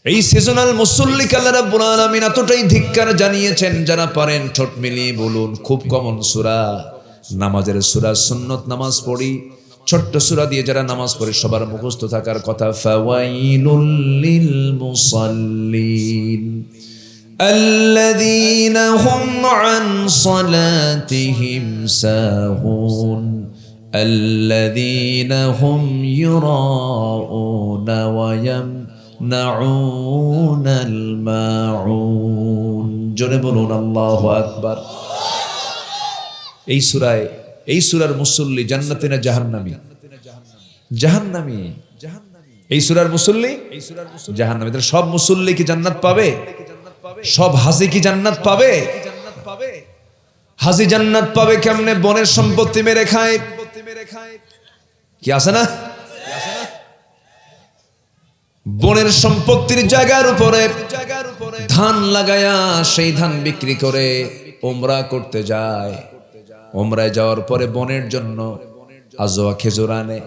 এই সিজনাল মুসল্লিকে আল্লাহ রাব্বুল আলামিন এতটাই ধিক্কার জানিয়েছেন, যারা পারেন ঠোঁট মিলিয়ে বলুন। খুব কমন সূরা, নামাজের সূরা, সুন্নত নামাজ পড়ি, ছোট্ট সূরা দিয়ে যারা নামাজ পড়ে সবার মুখস্থ থাকার কথা। ফাওয়াইলুল লিল মুসাল্লিন আল্লাযীনা হুম আন সালাতিহিম সাহুন আল্লাযীনা হুম ইউরাউনা ওয়া নাউনাল মাউন। জোরে বলুন আল্লাহু আকবার। এই সূরায়, এই সূরার মুসল্লি জান্নাতি না জাহান্নামী? জাহান্নামী। এই সূরার মুসল্লি জাহান্নামী। সব মুসল্লি কি জান্নাত পাবে? সব হাজি কি জান্নাত পাবে? হাজি জান্নাত পাবে কেমনে? বনের সম্পত্তি মেরে খায়, কি আছে না? বনের সম্পত্তির জায়গার উপরে ধান লাগায়া সেই ধান বিক্রি করে উমরা করতে যায়। উমরায় যাওয়ার পরে বনের জন্য আজওয়া খেজুর আনে,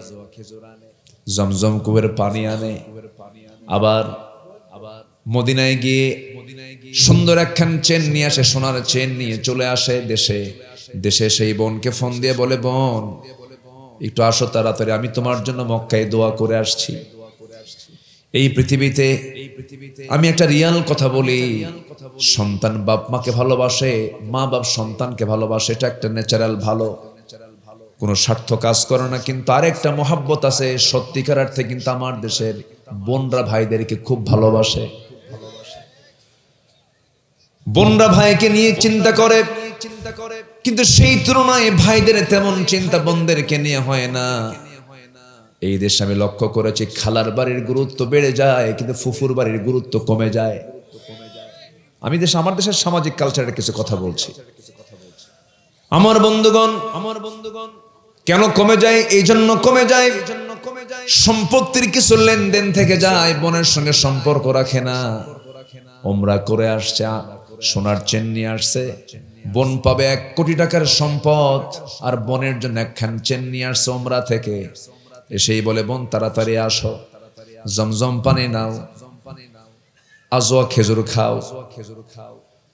জমজম কুবের পানি আনে। আবার মদিনায় গিয়ে সুন্দর একখান চেন নিয়ে আসে, সোনার চেন নিয়ে চলে আসে দেশে। দেশে সেই বোনকে ফোন দিয়ে বলে, বোন একটু আসো তাড়াতাড়ি, আমি তোমার জন্য মক্কায় দোয়া করে আসছি। এই পৃথিবীতে আমি একটা রিয়াল কথা বলি, সন্তান বাপ মাকে ভালোবাসে, মা বাপ সন্তানকে ভালোবাসে, এটা একটা ন্যাচারাল ভালো, কোনো স্বার্থ কাজ করে না। কিন্তু আরেকটা মহাব্বত আছে সত্যিকার অর্থে, কিন্তু আমার দেশের বোনরা ভাইদেরকে খুব ভালোবাসে। বোনরা ভাইকে নিয়ে চিন্তা করে, কিন্তু সেই তুলনায় ভাইদের তেমন চিন্তা বোনদেরকে নিয়ে হয় না। এই দেশে আমি লক্ষ্য করেছি খালার বাড়ির গুরুত্ব বেড়ে যায়, কিন্তু ফুফুর বাড়ির গুরুত্ব কমে যায়। আমি আমার দেশের সামাজিক কালচারের কিছু কথা বলছি। আমার বন্ধুগণ কেন কমে যায়? এই জন্য কমে যায়, সম্পত্তির কিছু লেনদেন থেকে যায়, বোনের সঙ্গে সম্পর্ক রাখে না। ওমরা করে আসছে, সোনার চেন নিয়ে আসছে, বোন পাবে 1 কোটি টাকার সম্পদ, আর বোনের জন্য একখান চেন নিয়ে আসছে ওমরা থেকে। এসেই বলে, বোন তাড়াতাড়ি আসো, জমজম পানি নাও, আজওয়া খেজুর খাও,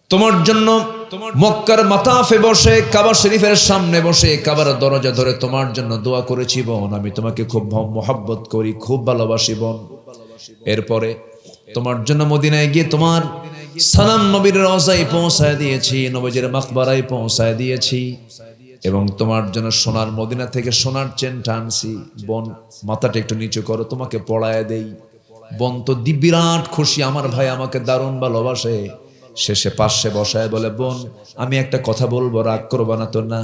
তোমার জন্য মক্কার মাতাফে বসে, কাবা শরীফের সামনে বসে, কাবার দরজা ধরে তোমার জন্য দোয়া করেছি বোন, আমি তোমাকে খুব মহব্বত করি, খুব ভালোবাসি বোন। এরপরে তোমার জন্য মদিনায় গিয়ে তোমার সালাম নবীর রওজায় পৌঁছায় দিয়েছি, নবীজির মাকবারায় পৌঁছায় দিয়েছি, এবং তোমার জন্য সোনার মদিনা থেকে সোনার চেনটা আনছি। বোন মাথাটা একটু নিচু করো, তোমাকে পড়ায় দেই। বোন তো বিরাট খুশি, আমার ভাই আমাকে দারুণ ভালোবাসে। শেষে পাশে বসায় বলে, বোন আমি একটা কথা বলবো, রাগ করবা না তো? না,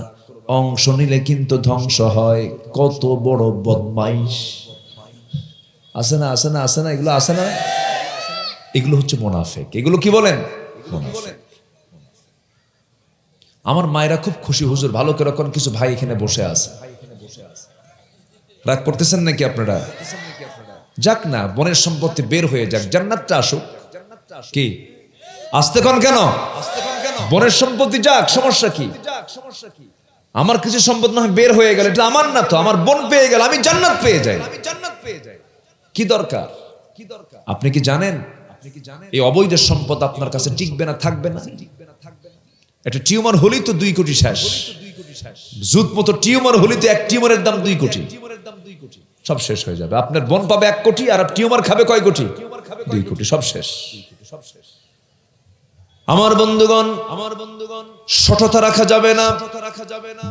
অংশ নিলে কিন্তু ধ্বংস হয়। কত বড় বদমাইশ! আছে না, আছে না, আছে না, এগুলো আছে না? এগুলো হচ্ছে মুনাফিক। এগুলো কি বলেন? মুনাফিক। আমার মায়েরা খুব খুশি, হুজুর ভালো করে রাখুন, কিছু ভাই এখানে বসে আছে। রাগ করতেছেন নাকি আপনারা? যাক না, বনের সম্পত্তি বের হয়ে যাক, জান্নাতটা আসুক। কি আসতে কোন কেন? বনের সম্পত্তি যাক, সমস্যা কি? আমার কিছু সম্পদ না বের হয়ে গেল, এটা আমার না তো, আমার বোন পেয়ে গেল, আমি জান্নাত পেয়ে যাই। কি দরকার? আপনি কি জানেন এই অবৈধ সম্পদ আপনার কাছে টিকবে না, থাকবে না? একটা টিউমার হলেই তো 2 কোটি শেষ। জুত মতো টিউমার হলেই তো 1 টিউমারের দাম 2 কোটি, সব শেষ হয়ে যাবে। আপনার বোন পাবে 1 কোটি, আর টিউমার খাবে কয় কোটি? 2 কোটি, সব শেষ। আমার বন্ধুগণ সততা রাখা যাবে না,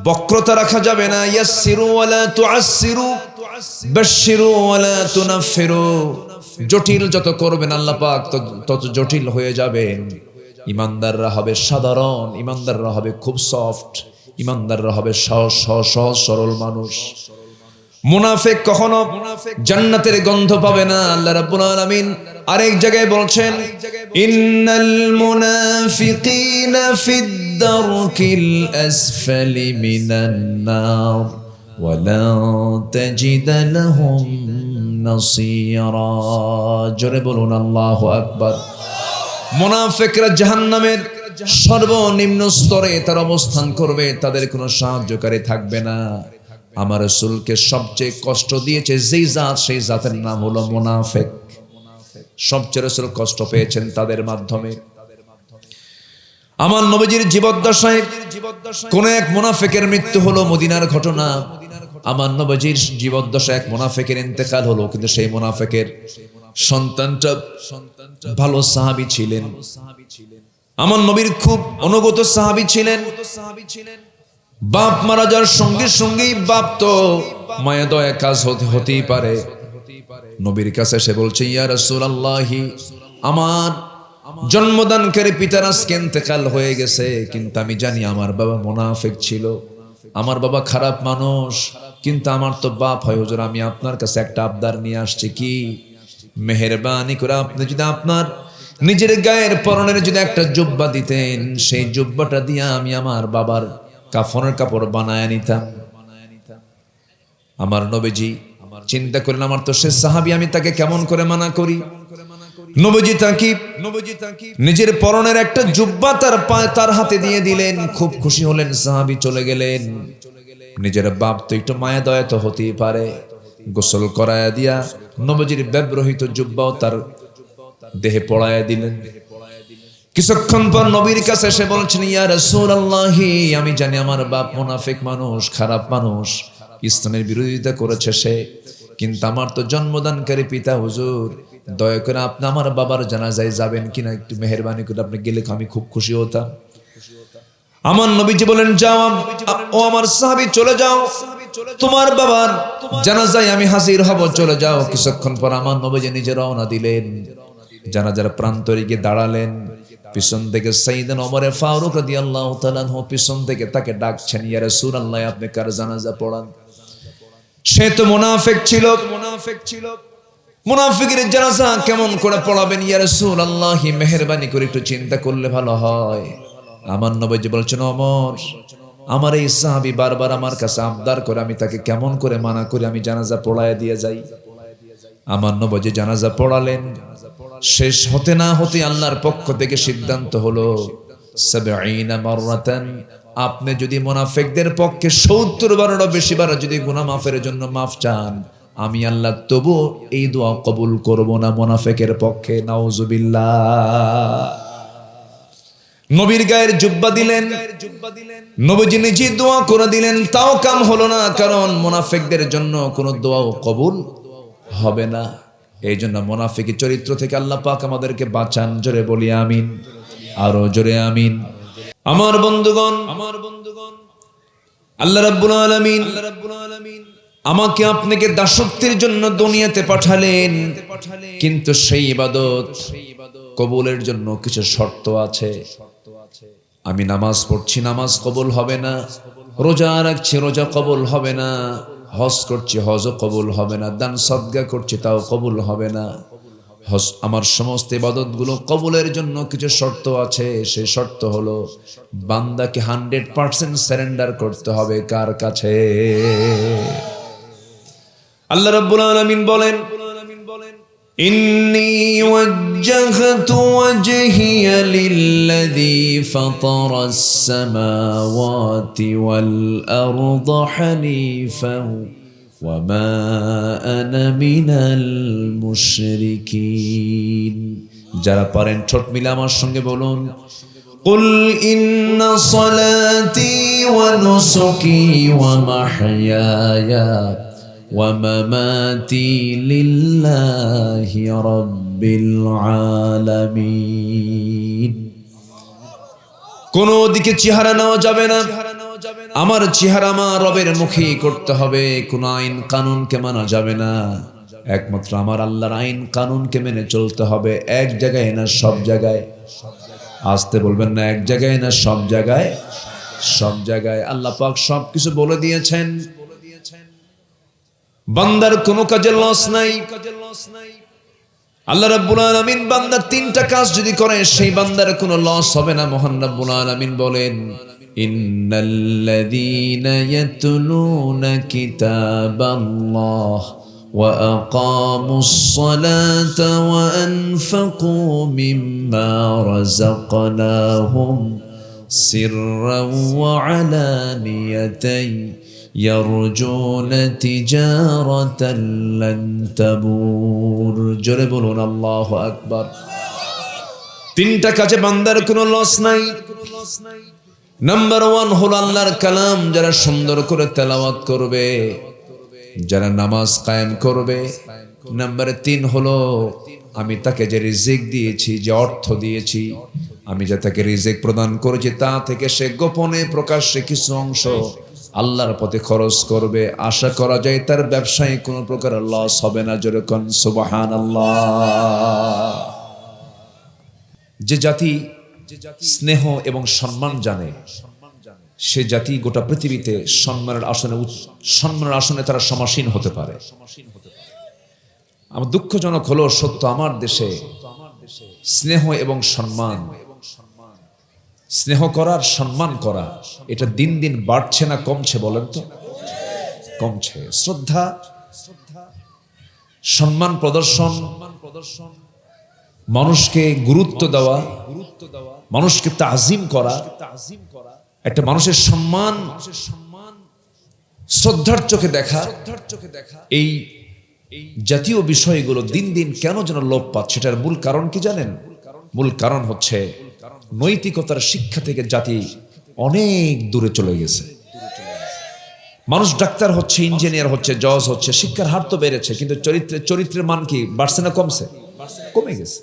বক্রতা রাখা যাবে না। ইয়াসসিরু ওয়ালা তুআসসিরু, বাশশিরু ওয়ালা তুনাফফিরু। জটিল যত করবেন আল্লাহ পাক তত জটিল হয়ে যাবেন। ইমানদাররা হবে সাধারণ, ইমানদাররা হবে খুব সফট, ইমানদাররা হবে সহজ সরল মানুষ। মুনাফিক কখনো জান্নাতের গন্ধ পাবে না। আল্লাহ রাব্বুল আলামিন আরেক জায়গায় বলছেন, ইন্নাল মুনাফিকিনা ফিদ দারকিল আসফালি মিনান নার ওয়া লা তাজিদ লাহুম নাসীরা। জোরে বলুন আল্লাহু আকবার। মুনাফিকরা জাহান্নামের সর্বনিম্ন স্তরে তার অবস্থান করবে, তাদের কোনো সাহায্যকারী থাকবে না। আমার রাসূলকে সবচেয়ে কষ্ট দিয়েছে যেই জাত, সেই জাতের নাম হলো মুনাফিক। সবচেয়ে রাসূল কষ্ট পেয়েছেন তাদের মাধ্যমে। আমার নবীজির জীবদ্দশায় কোন এক মুনাফিকের মৃত্যু হলো, মদিনার ঘটনা। আমার নবীজির জীবদ্দশায় এক মুনাফিকের ইন্তেকাল হলো, কিন্তু সেই মুনাফিকের সন্তানটা ভালো সাহাবী ছিলেন। আমার নবীর খুব অনুগত সাহাবী ছিলেন। বাপ মারা যাওয়ার সঙ্গে সঙ্গেই বাপ তো মায়া দয়া কাজ হতেই পারে। নবীর কাছে সে বলছে, ইয়া রাসূলুল্লাহি, আমার জন্মদানকারী পিতার আজকে ইন্তেকাল হয়ে গেছে, কিন্তু আমি জানি আমার বাবা মুনাফিক ছিল, আমার বাবা খারাপ মানুষ, কিন্তু আমার তো বাপ হয় হুজুর। আমি আপনার কাছে একটা আবদার নিয়ে আসছি, কি মেহেরবানি করে আপনি যদি আপনার নিজের গায়ের পরনের যদি একটা জুব্বা দিতেন, সেই জুব্বাটা দিয়ে আমি আমার বাবার কাফনের কাপড় বানায় নিতাম। আমার নবীজি চিন্তা করলেন, আমার তো সে সাহাবী, আমি তাকে কেমন করে মানা করি। নবীজি তাকে নিজের পরনের একটা জুব্বা তার হাতে দিয়ে দিলেন। খুব খুশি হলেন, সাহাবী চলে গেলেন। নিজের বাপ তো একটু মায়া দয়া তো হতেই পারে, গোসল করায়া দিয়া নবীজির ব্যবহৃত জুব্বাও তার দেহে পড়ায়া দিলেন। কিছুক্ষণ পর নবীর কাছে এসে বলছেন, ইয়া রাসূলুল্লাহি, আমি জানি আমার বাপ মুনাফিক মানুষ, খারাপ মানুষ, ইসলামের বিরোধিতা করেছে সে, কিন্তু আমার তো জন্মদানকারী পিতা হুজুর, দয়া করে আপনি আমার বাবার জানাজায় যাবেন কিনা, একটু মেহেরবানি করে আপনি গেলে আমি খুব খুশি হতাম। আমার নবীজি বলেন, যাও ও আমার সাহাবী, চলে যাও, তোমার বাবার জানাজায় আমি হাজির হব, চলে যাও। কিছুক্ষণ পর আমার নবীজি নিজে রওনা দিলেন, জানাজার প্রান্তরে গিয়ে দাঁড়ালেন। পিছন থেকে সাইয়েদনা ওমর ফারুক রাদিয়াল্লাহু তাআলা আনহু পিছন থেকে তাকে ডাকছেন, ইয়া রাসূলুল্লাহ, আপনি কার জানাজা পড়ান? সে তো মুনাফিক ছিল, মুনাফিকের জানাজা কেমন করে পড়াবেন ইয়া রাসূলুল্লাহ? মেহেরবানি করে একটু চিন্তা করলে ভালো হয়। আমার নবীজি বলছেন, ওমর, আমার এই সাহাবী বারবার আমার কাছে আবদার করে, আমি তাকে কেমন করে মানা করে আমি জানাজা পড়ায় দিয়ে যাই। আমার নবীজি জানাজা পড়ালেন। শেষ হতে না হতে আল্লাহর পক্ষ থেকে সিদ্ধান্ত হলো, ৭০ মাররাতান, আপনি যদি মুনাফিকদের পক্ষে ৭০ বারেরও বেশি বার যদি গুনাহ মাফের জন্য মাফ চান, আমি আল্লাহ তবু এই দোয়া কবুল করব না মুনাফিকের পক্ষে। নাউজুবিল্লাহ। নবীর গায়ের জুব্বা দিলেন, নবীজি নিজে দোয়া করে দিলেন, তাও কাম হলো না, কারণ মুনাফিকদের জন্য কোনো দোয়াও কবুল হবে না। এই জন্য মুনাফিকি চরিত্র থেকে আল্লাহ পাক আমাদেরকে বাঁচান। জোরে বলি আমিন, আরো জোরে আমিন। আমার বন্ধুগণ, আল্লাহ রাব্বুল আলামিন আমাকে আপনাকে দাসত্বের জন্য দুনিয়াতে পাঠালেন, কিন্তু সেই ইবাদত কবুলের জন্য কিছু শর্ত আছে। আমি নামাজ পড়ছি, নামাজ কবুল হবে না। রোজা রাখছি, রোজা কবুল হবে না। হজ করছি, হজও কবুল হবে না। দান সদকা করছি, তাও কবুল হবে না। হজ, আমার সমস্ত ইবাদতগুলো কবুলের জন্য কিছু শর্ত আছে। সেই শর্ত হলো, বান্দাকে 100% সারেন্ডার করতে হবে কার কাছে? আল্লাহ রাব্বুল আলামিন বলেন, ইন্নী ওয়াজ্জাহতু ওয়াজহিয়া লিল্লাযী ফাতারাস সামাওয়াতি ওয়াল আরদা হানিফান ওয়া মা আনা মিনাল মুশরিকিন। যারা পারেন ঠোঁট মিলে আমার সঙ্গে বলুন, কুল ইন্না সালাতি ওয়া নুসুকি ওয়া মাহইয়ায়া ومماتي لله رب العالمين। কোন দিকে চেহারা নেওয়া যাবে না, আমার চেহারা আমার রবের মুখে করতে হবে। কোন আইন কানুনকে মানা যাবে না, একমাত্র আমার আল্লাহর আইন কানুনকে মেনে চলতে হবে। এক জায়গায় না সব জায়গায়। আসতে বলবেন না, এক জায়গায় না সব জায়গায়। সব জায়গায় আল্লাহ পাক সবকিছু বলে দিয়েছেন। বান্দার কোনো কাজে লস নাই। আল্লাহ রাব্বুল আলামিন বান্দার 3টা কাজ যদি করে, সেই বান্দার কোনো লস হবে না। মহান রাব্বুল আলামিন বলেন, ইন্নাল্লাযীনা ইয়াতলুনা কিতাবাল্লাহ ওয়া আকামুস সালাতা ওয়া আনফাকু মিম্মা রাযাকনাহুম সিররান ওয়া আলানিয়াতান يرجون تجارة لن تبور জোরে বলুন আল্লাহু আকবার। তিনটা কাজে বান্দার কোনো লস নাই। নাম্বার 1 হলো আল্লাহর কালাম যারা সুন্দর করে তেলাওয়াত করবে, যারা নামাজ কায়েম করবে। নাম্বার 3 হলো আমি তাকে যে রিজিক দিয়েছি, যে অর্থ দিয়েছি, আমি যে তাকে রিজিক প্রদান করেছি তা থেকে সে গোপনে প্রকাশ্যে কিছু অংশ আল্লাহর পথে খরচ করবে। আশা করা যায় তার ব্যবসায় কোনো প্রকার লস হবে না। যেরকম সুবহানাল্লাহ। যে জাতি স্নেহ এবং সম্মান জানে, সে জাতি গোটা পৃথিবীতে সম্মানের আসনে তারা সমাসীন হতে পারে। আমার দুঃখজনক হলো সত্য, আমার দেশে স্নেহ এবং সম্মান, স্নেহ করার সম্মান করা, এটা দিন দিন বাড়ছে না কমছে বলেন তো? কমছে। শ্রদ্ধা, সম্মান প্রদর্শন, মানুষকে গুরুত্ব দেওয়া, মানুষকে তাজিম করা, একটা মানুষের সম্মান শ্রদ্ধার চোখে দেখা, এই জাতীয় বিষয়গুলো দিন দিন কেন যেন লোপ পাচ্ছে। সেটার মূল কারণ কি জানেন? মূল কারণ হচ্ছে নৈতিকতার শিক্ষা থেকে জাতি অনেক দূরে চলে গেছে। মানুষ ডাক্তার হচ্ছে, ইঞ্জিনিয়ার হচ্ছে, জজ হচ্ছে, শিক্ষার হার তো বেড়েছে, কিন্তু চরিত্রের মান কি বাড়ছে না কমছে? কমে গেছে।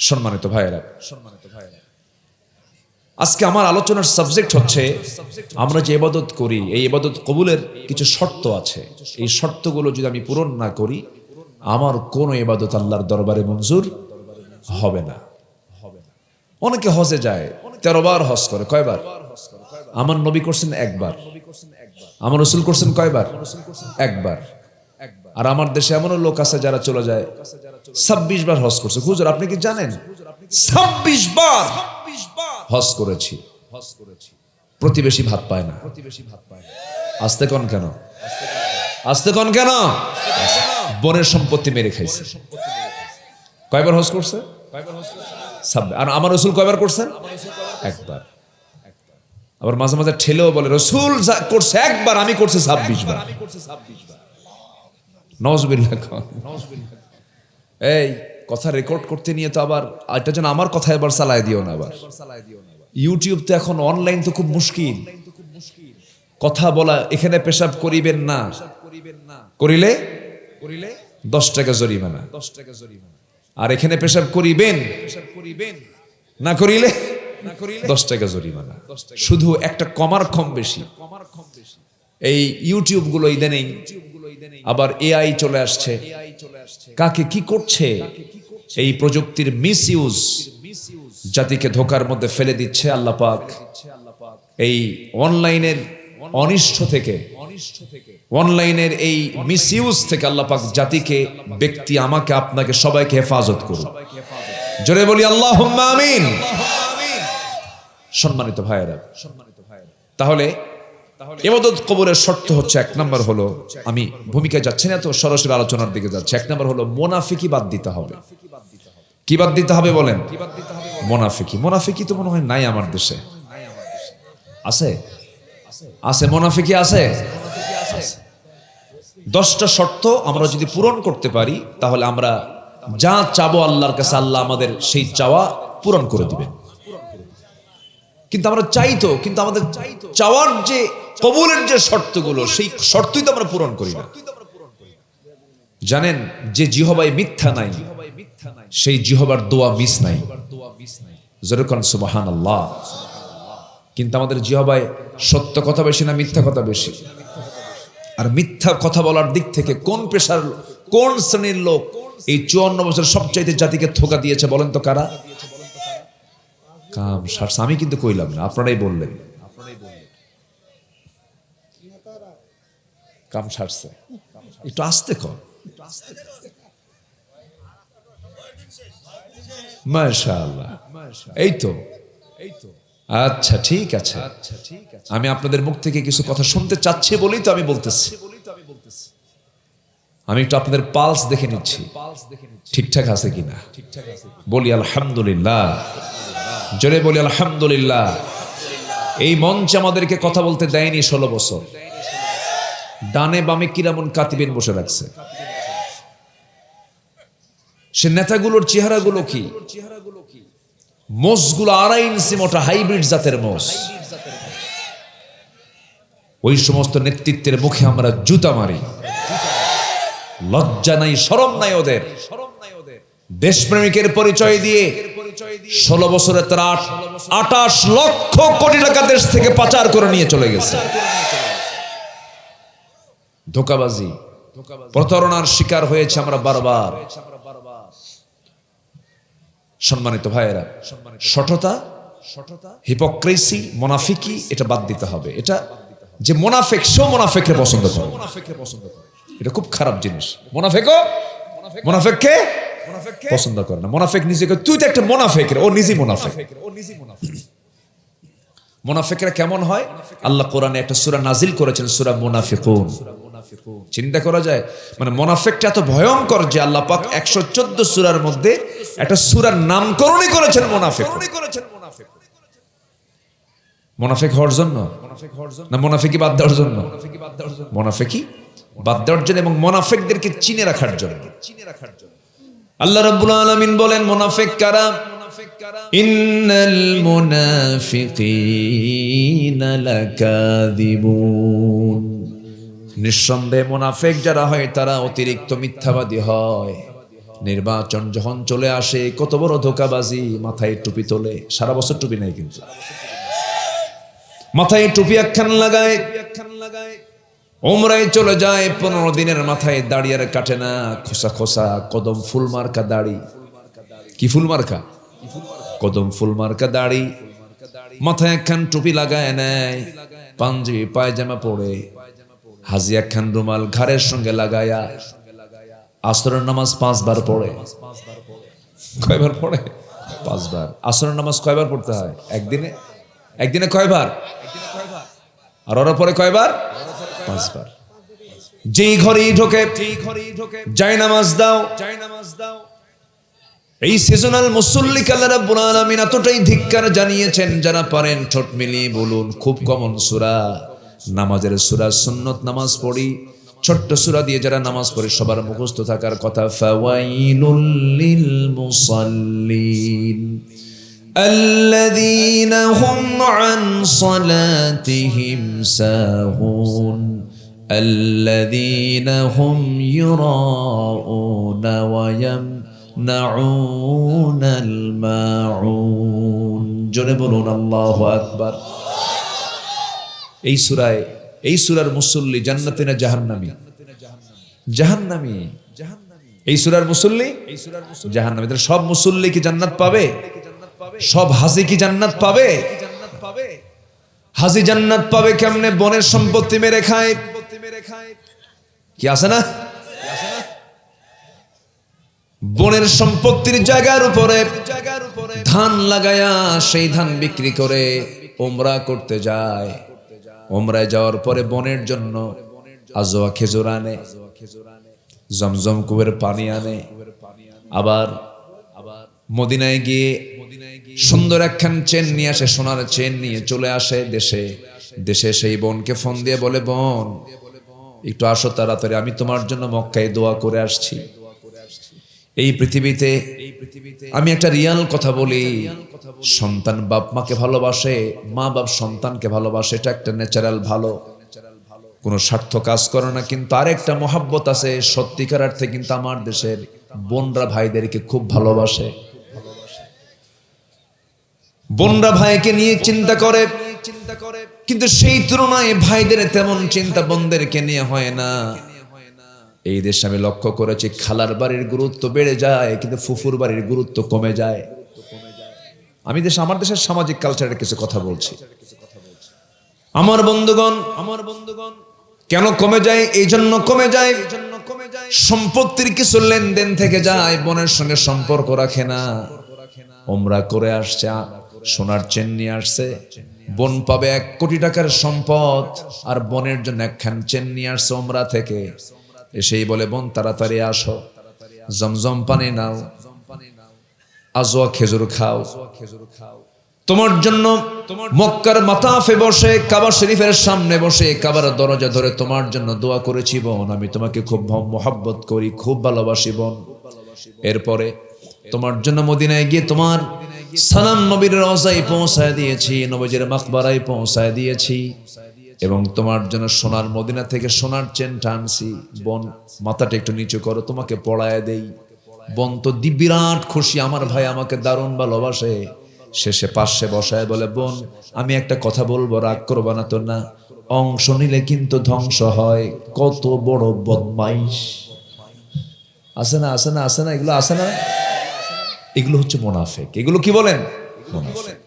সম্মানিত ভাইয়েরা, আজকে আমার আলোচনার সাবজেক্ট হচ্ছে আমরা যে ইবাদত করি, এই ইবাদত কবুলের কিছু শর্ত আছে। এই শর্তগুলো যদি আমি পূরণ না করি, আমার কোন ইবাদত আল্লাহর দরবারে মঞ্জুর হবে না। অনেকে হজে যায়, 13 বার হজ করে। কয়বার? আমার নবী করছেন একবার। আমার রাসূল করছেন কয়বার? একবার। আর আমার দেশে এমনও লোক আছে যারা চলে যায় 26 বার হজ করছে। হুজুর আপনি কি জানেন 26 বার হজ করেছি, প্রতিবেশী ভাত পায় না। আসতে কোন কেন? আসতে কোন কেন? বনের সম্পত্তি মেরে খাইছে। কয়বার হজ করছে? আর আমার রাসূল কয়বার করছেন? একবার। আবার মাঝে মাঝে ঠেলেও বলে রাসূল করছে একবার, আমি করছি 26 বার। নাউজুবিল্লাহ। এই কথা রেকর্ড করতে নিয়ে তো আবার এটা যেন আমার কথা এবার চালায় দিও না। আবার ইউটিউব তো এখন অনলাইন তো খুব মুশকিল। কথা বলা, এখানে পেশাব করিবেন না, করিলে 10 টাকা জরিমানা, আর এখানে পেশাব করিবেন না করিলে 10 টাকা জরিমানা। শুধু একটা কমার কম বেশি। এই ইউটিউব গুলো ইদানিং আবার এআই চলে আসছে। কাকে কি করছে? এই প্রযুক্তির মিসইউজ জাতিকে ধোকার মধ্যে ফেলে দিচ্ছে। আল্লাহ পাক এই অনলাইনের অনিষ্ট থেকে, অনলাইনের এই মিসইউজ থেকে আল্লাহ পাক জাতিকে, ব্যক্তি, আমাকে, আপনাকে, সবাইকে হেফাজত করুন। জোরে বলি আল্লাহুম্মা আমিন। সম্মানিত ভাইয়েরা, তাহলে ইবাদত কবুলের শর্ত হচ্ছে, 1 নাম্বার হলো, আমি ভূমিকায় যাচ্ছি না তো, সরাসরি আলোচনার দিকে যাচ্ছে। 1 নাম্বার হলো মুনাফিকি বাদ দিতে হবে। কি বাদ দিতে হবে বলেন? মুনাফিকি। মুনাফিকি তো মনে হয় নাই আমার দেশে। আছে? আছে মুনাফিকি আছে? 10টা শর্ত আমরা যদি পূরণ করতে পারি, তাহলে আমরা যা চাবো আল্লাহর কাছে, আল্লাহ আমাদের সেই চাওয়া পূরণ করে দিবেন। কিন্তু আমরা চাইতো, কিন্তু আমাদের চাওয়ার যে কবুলের যে শর্তগুলো, সেই শর্তই তো আমরা পূরণ করি না। জানেন, যে জিহবায় মিথ্যা নাই, সেই জিহবার দোয়া মিস নাই। যেরকম সুবহানাল্লাহ। কিন্তু আমাদের জিহবায় সত্য কথা বেশি না মিথ্যা কথা বেশি? আর মিথ্যা কথা বলার দিক থেকে কোন পেশার, কোন শ্রেণীর লোক এই 54 বছর সবচাইতে জাতিকে ধোঁকা দিয়েছে বলেন তো কারা? কাম সারছে। আমি কিন্তু কইলাম না, আপনারাই বললেন। কাম সারছে। একটু আস্তে কর। মাশাআল্লাহ। এই তো। আচ্ছা ঠিক আছে। আমি আপনাদের মুখ থেকে কিছু কথা শুনতে চাচ্ছি বলেই তো আমি বলতেছি। আমি একটু আপনাদের পালস দেখে নিচ্ছি, ঠিকঠাক আছে কিনা। বলি আলহামদুলিল্লাহ। জোরে বলি আলহামদুলিল্লাহ। এই মঞ্চ আমাদেরকে কথা বলতে দেয়নি 16 বছর। ডানে বামে কিরামন কাতিবিন বসে রাখছে। সে নেতাগুলোর চেহারাগুলো কি? মোষগুলো 2.5 ইঞ্চি মোটা হাইব্রিড জাতের মোষ। ওই সমস্ত নেতৃত্বের মুখে আমরা জুতা মারি। লজ্জা নাই, শরম নাই ওদের। দেশপ্রেমিকের পরিচয় দিয়ে 16 বছরে তারা 28 লক্ষ কোটি টাকা দেশ থেকে পাচার করে নিয়ে চলে গেছে। ধোঁকাবাজি, প্রতারণার শিকার হয়েছে আমরা বারবার। সম্মানিত ভাইয়েরা, সততা, হিপোক্রেসি, মুনাফিকি এটা বাদ দিতে হবে। এটা যে মুনাফিক, সেও মুনাফিককে পছন্দ করে, এটা খুব খারাপ জিনিস। মুনাফিককে পছন্দ করে না। মুনাফিক নিজেকে, তুই তো একটা মুনাফিক, ও নিজেই মুনাফিক। মুনাফিকরা কেমন হয়? আল্লাহ কোরআনে একটা সূরা নাজিল করেছেন, সূরা মুনাফিকুন। চিন্তা করা যায়, মানে মুনাফিকটা এত ভয়ঙ্কর যে আল্লাহ পাক 114 সূরার মধ্যে একটা সূরার নামকরণই করেছেন মুনাফিক। মুনাফিক হওয়ার জন্য না মুনাফিকি বাদ দেওয়ার জন্য? মুনাফিকি বাদ দেওয়ার জন্য এবং মুনাফিকদেরকে চিনে রাখার জন্য। আল্লাহ রাব্বুল আলামিন বলেন মুনাফিক কারা? ইন্নাল মুনাফিকিনা লাকাযিবুন। নিঃসন্দেহে মুনাফিক যারা হয় তারা অতিরিক্ত মিথ্যাবাদী হয়। নির্বাচন যখন চলে আসে কত বড় ধোঁকাবাজি, মাথায় টুপি তোলে, সারা বছর টুপি নাই কিন্তু মাথায় টুপি একখান লাগায়, উমরায় চলে যায়, 15 দিনের মাথায় দাড়ি আর কাটে না, খোসা খোসা কদম ফুল মার্কা দাড়ি। কি ফুল মার্কা? কদম ফুল মার্কা দাড়ি। মাথায় একখান টুপি লাগায় নেয়, পাঞ্জাবি পায়জামা পরে, হাজি একখান রুমাল ঘাড়ের সঙ্গে লাগায়া আসরের নামাজ 5 বার পড়ে। কয়বার পড়ে? 5 বার। আসরের নামাজ কয়বার পড়তে হয়? একদিনে কয়বার? আর ওরা পরে কয়বার? 5 বার। যেই ঘরেই ঢোকে যায় নামাজ দাও। এই সিজনাল মুসল্লিকে আল্লাহ রাব্বুল আলামিন এতটাই ধিক্কার জানিয়েছেন, যারা পারেন ঠোঁট মিলিয়ে বলুন, খুব কমন সূরা, নামাজের সূরা, সুন্নত নামাজ পড়ি, ছোট্ট সূরা দিয়ে যারা নামাজ পড়ে সবার মুখস্থ থাকার কথা। ফাওয়াইলুল লিল মুসাল্লিন الذين هم عن صلاتهم ساهون الذين هم يراءون ويمنعون الماعون। জোরে বলুন আল্লাহু আকবার। এই সূরার মুসল্লি জান্নাতি না জাহান্নামী? জাহান্নামী। এই সূরার মুসল্লি জাহান্নামী। তাহলে সব মুসল্লি কি জান্নাত পাবে? সব হাজি কি জান্নাত পাবে? হাজি জান্নাত পাবে কেমনে? বনের সম্পত্তি মেরে খায়, কি আছে না? বনের সম্পত্তির জায়গার উপরে ধান লাগায়া সেই ধান বিক্রি করে উমরা করতে যায়। উমরায় যাওয়ার পরে বনের জন্য আজওয়া খেজুর আনে, জমজম কুয়ের পানি আনে। আবার মদিনায় গিয়ে সুন্দর একখান চেন নিয়ে আসে, সোনার চেন নিয়ে চলে আসে দেশে সেই বোনকে ফোন দিয়ে বলে, বোন একটু আসো তাড়াতাড়ি, আমি তোমার জন্য মক্কায় দোয়া করে আসছি। এই পৃথিবীতে আমি একটা রিয়াল কথা বলি, সন্তান বাপ মাকে ভালোবাসে, মা বাপ সন্তানকে ভালোবাসে, এটা একটা ন্যাচারাল ভালো, কোনো স্বার্থ কাজ করে না। কিন্তু আরেকটা মহাব্বত আছে সত্যিকার অর্থে, কিন্তু আমার দেশের বোনরা ভাইদেরকে খুব ভালোবাসে। বোনরা ভাইকে নিয়ে চিন্তা করে, কিন্তু সেই তুলনায় ভাইদের তেমন চিন্তা বোনদেরকে নিয়ে হয় না। এই দেশে আমি লক্ষ্য করেছি খালার বাড়ির গুরুত্ব বেড়ে যায়, কিন্তু ফুফুর বাড়ির গুরুত্ব কমে যায়। আমার দেশের সামাজিক কালচারের কিছু কথা বলছি। আমার বন্ধুগণ কেন কমে যায়? এই জন্য কমে যায়, সম্পত্তির কিছু লেনদেন থেকে যায়, বোনের সঙ্গে সম্পর্ক রাখে না। উমরা করে আসছে, সোনার চেন নিয়ে আসছে, বোন পাবে 1 কোটি টাকার সম্পদ, আর বোনের জন্য একখান চেন নিয়ে আসছে উমরা থেকে। এসেই বলে, বোন তাড়াতাড়ি আসো, জমজম পানি নাও, আজওয়া খেজুর খাও। তোমার জন্য মক্কার মাতাফে বসে কাবা শরীফের সামনে বসে কাবার দরজা ধরে তোমার জন্য দোয়া করেছি বোন, আমি তোমাকে খুব মহব্বত করি, খুব ভালোবাসি বোন। এরপরে তোমার জন্য মদিনায় গিয়ে তোমার সালাম নবীর রওজায় পৌঁছায় দিয়েছি, নবীজির মাকবারায় পৌঁছায় দিয়েছি, এবং তোমার জন্য সোনার মদিনা থেকে সোনার চেনটা আনছি। বোন মাথাটা একটু নিচু করো, তোমাকে পড়ায় দেই। বোন তো বিরাট খুশি, আমার ভাই আমাকে দারুণ ভালোবাসে। শেষে পাশে বসায় বলে, বোন আমি একটা কথা বলবো, রাগ করবো না তো? না, অংশ নিলে কিন্তু ধ্বংস হয়। কত বড় বদমাইশ! আছে না, আছে না, আছে না, এগুলো আছে না? এগুলো হচ্ছে মুনাফিক। এগুলো কি বলেন? মুনাফিক।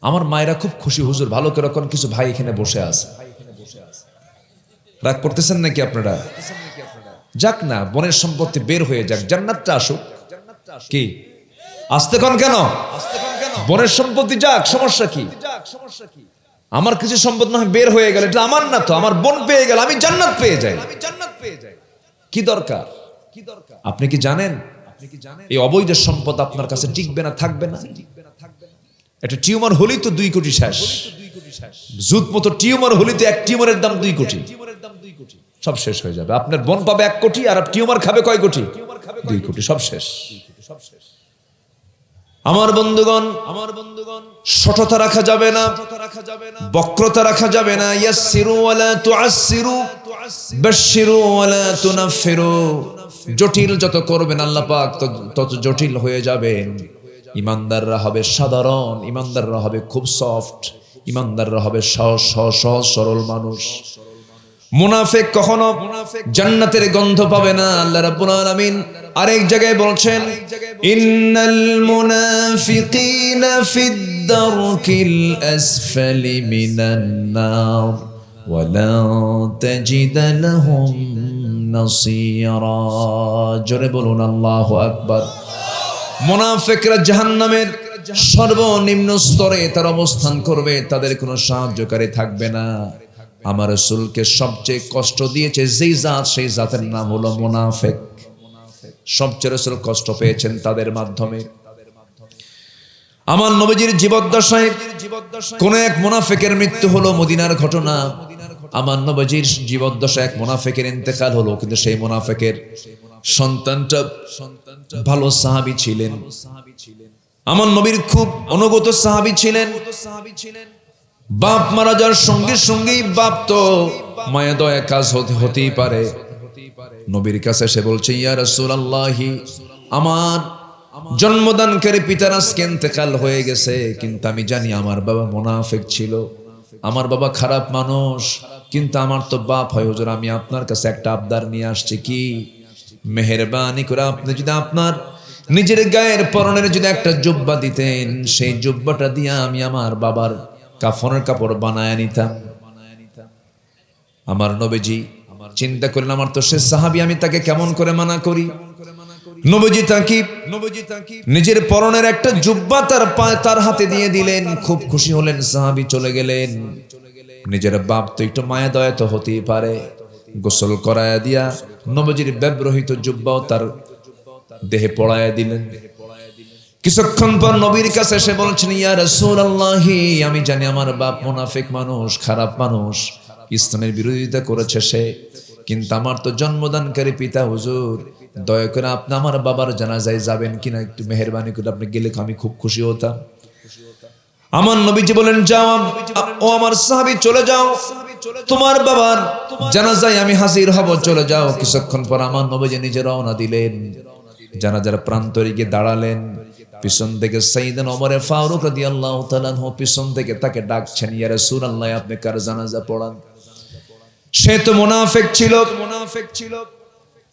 আমার মায়েরা খুব খুশি, হুজুর ভালো করে কোন কিছু ভাই এখানে বসে আছে। রাগ করতেছেন নাকি আপনারা? যাক না, বোনের সম্পত্তি বের হয়ে যাক, জান্নাতটা আসুক। কি আসতে কোন কেন? বোনের সম্পত্তি যাক, সমস্যা কি? আমার কিছু সম্পদ না বের হয়ে গেল, এটা আমার না তো, আমার বোন পেয়ে গেল, আমি জান্নাত পেয়ে যাই। কি দরকার? আপনি কি জানেন এই অবৈধ সম্পদ আপনার কাছে টিকবে না, থাকবে না? একটা টিউমার হলেই তো 2 কোটি শেষ। জুত মতো টিউমার হলেই তো এক টিউমারের দাম 2 কোটি, সব শেষ হয়ে যাবে। আপনার বোন পাবে 1 কোটি, আর টিউমার খাবে কয় কোটি? 2 কোটি, সব শেষ। আমার বন্ধুগণ, সততা রাখা যাবে না, বক্রতা রাখা যাবে না। ইয়াসসিরু ওয়ালা তুআসসিরু, বাশশিরু ওয়ালা তুনাফফিরু। জটিল যত করবেন আল্লাহ পাক তত জটিল হয়ে যাবেন। ইমানদাররা হবে সাধারণ, ইমানদাররা হবে খুব সফট, ইমানদাররা হবে সহজ সহজ সরল মানুষ। মুনাফিক কখনো জান্নাতের গন্ধ পাবে না। আল্লাহ রাব্বুল আলামিন আরেক জায়গায় বলছেন, ইন্নাল মুনাফিকিনা ফিদ দারকিল আসফালি মিনান নার ওয়া লা তাজিদ লাহুম নাসীরা। জোরে বলুন আল্লাহু আকবার। মুনাফিকরা জাহান্নামের সর্বনিম্ন স্তরে তার অবস্থান করবে, তাদের কোনো সাহায্যকারী থাকবে না। আমার রাসূলকে সবচেয়ে কষ্ট দিয়েছে যেই জাত, সেই জাতের নাম হলো মুনাফিক। সবচেয়ে রাসূল কষ্ট পেয়েছেন তাদের মাধ্যমে। আমার নবীজির জীবদ্দশায় কোন এক মুনাফিকের মৃত্যু হলো, মদিনার ঘটনা। আমার নবীজির জীবদ্দশায় এক মুনাফিকের ইন্তেকাল হলো, কিন্তু সেই মুনাফিকের সন্তানটা ভালো সাহাবী ছিলেন। আমার নবীর খুব অনুগত সাহাবী ছিলেন। বাপ মারা যাওয়ার সঙ্গে সঙ্গেই, বাপ তো মায়া দয়া কাজ হতেই পারে, নবীর কাছে এসে বলছে, ইয়া রাসূলুল্লাহি, আমার জন্মদানকারী পিতার আজকে ইন্তেকাল হয়ে গেছে, কিন্তু আমি জানি আমার বাবা মুনাফিক ছিল, আমার বাবা খারাপ মানুষ, কিন্তু আমার তো বাপ হয় হুজুর। আমি আপনার কাছে একটা আবদার নিয়ে আসছি। কি? মেহেরবানি করে আপনি যদি আপনার নিজের গায়ের পরনের যদি একটা জুব্বা দিতেন, সেই জুব্বাটা দিয়ে আমি আমার বাবার কাফনের কাপড় বানায় নিতাম। আমার নবীজি চিন্তা করলেন, আমার তো সে সাহাবী, আমি তাকে কেমন করে মানা করি? নবীজি তাকে নিজের পরনের একটা জুব্বা তার হাতে দিয়ে দিলেন। খুব খুশি হলেন, সাহাবী চলে গেলেন। নিজের বাপ তো একটু মায়া দয়া তো হতেই পারে, গোসল করায়া দিয়া নবীজির ব্যবহৃত জুব্বাও তার দেহে পড়ায়া দিলেন। কিছুক্ষণ পর নবীর কাছে এসে বলছেন, ইয়া রাসূলুল্লাহি, আমি জানি আমার বাপ মুনাফিক মানুষ, খারাপ মানুষ, ইসলামের বিরোধিতা করেছে সে, কিন্তু আমার তো জন্মদানকারী পিতা হুজুর, দয়া করে আপনি আমার বাবার জানাজায় যাবেন কিনা, একটু মেহেরবানি করে আপনি গেলে আমি খুব খুশি হতাম। আমার নবীজি বলেন, যাও ও আমার সাহাবী, চলে যাও, তোমার বাবার জানাজায় আমি হাজির হব, চলে যাও। কিছুক্ষণ পর আমার নবীজি নিজে রওনা দিলেন, জানাজার প্রান্তরে গিয়ে দাঁড়ালেন। পিছন থেকে সাইয়েদনা ওমর ফারুক রাদিয়াল্লাহু তাআলা আনহু পিছন থেকে তাকে ডাকছেন, ইয়া রাসূলুল্লাহ, আপনি কার জানাজা পড়ান? সে তো মুনাফিক ছিল।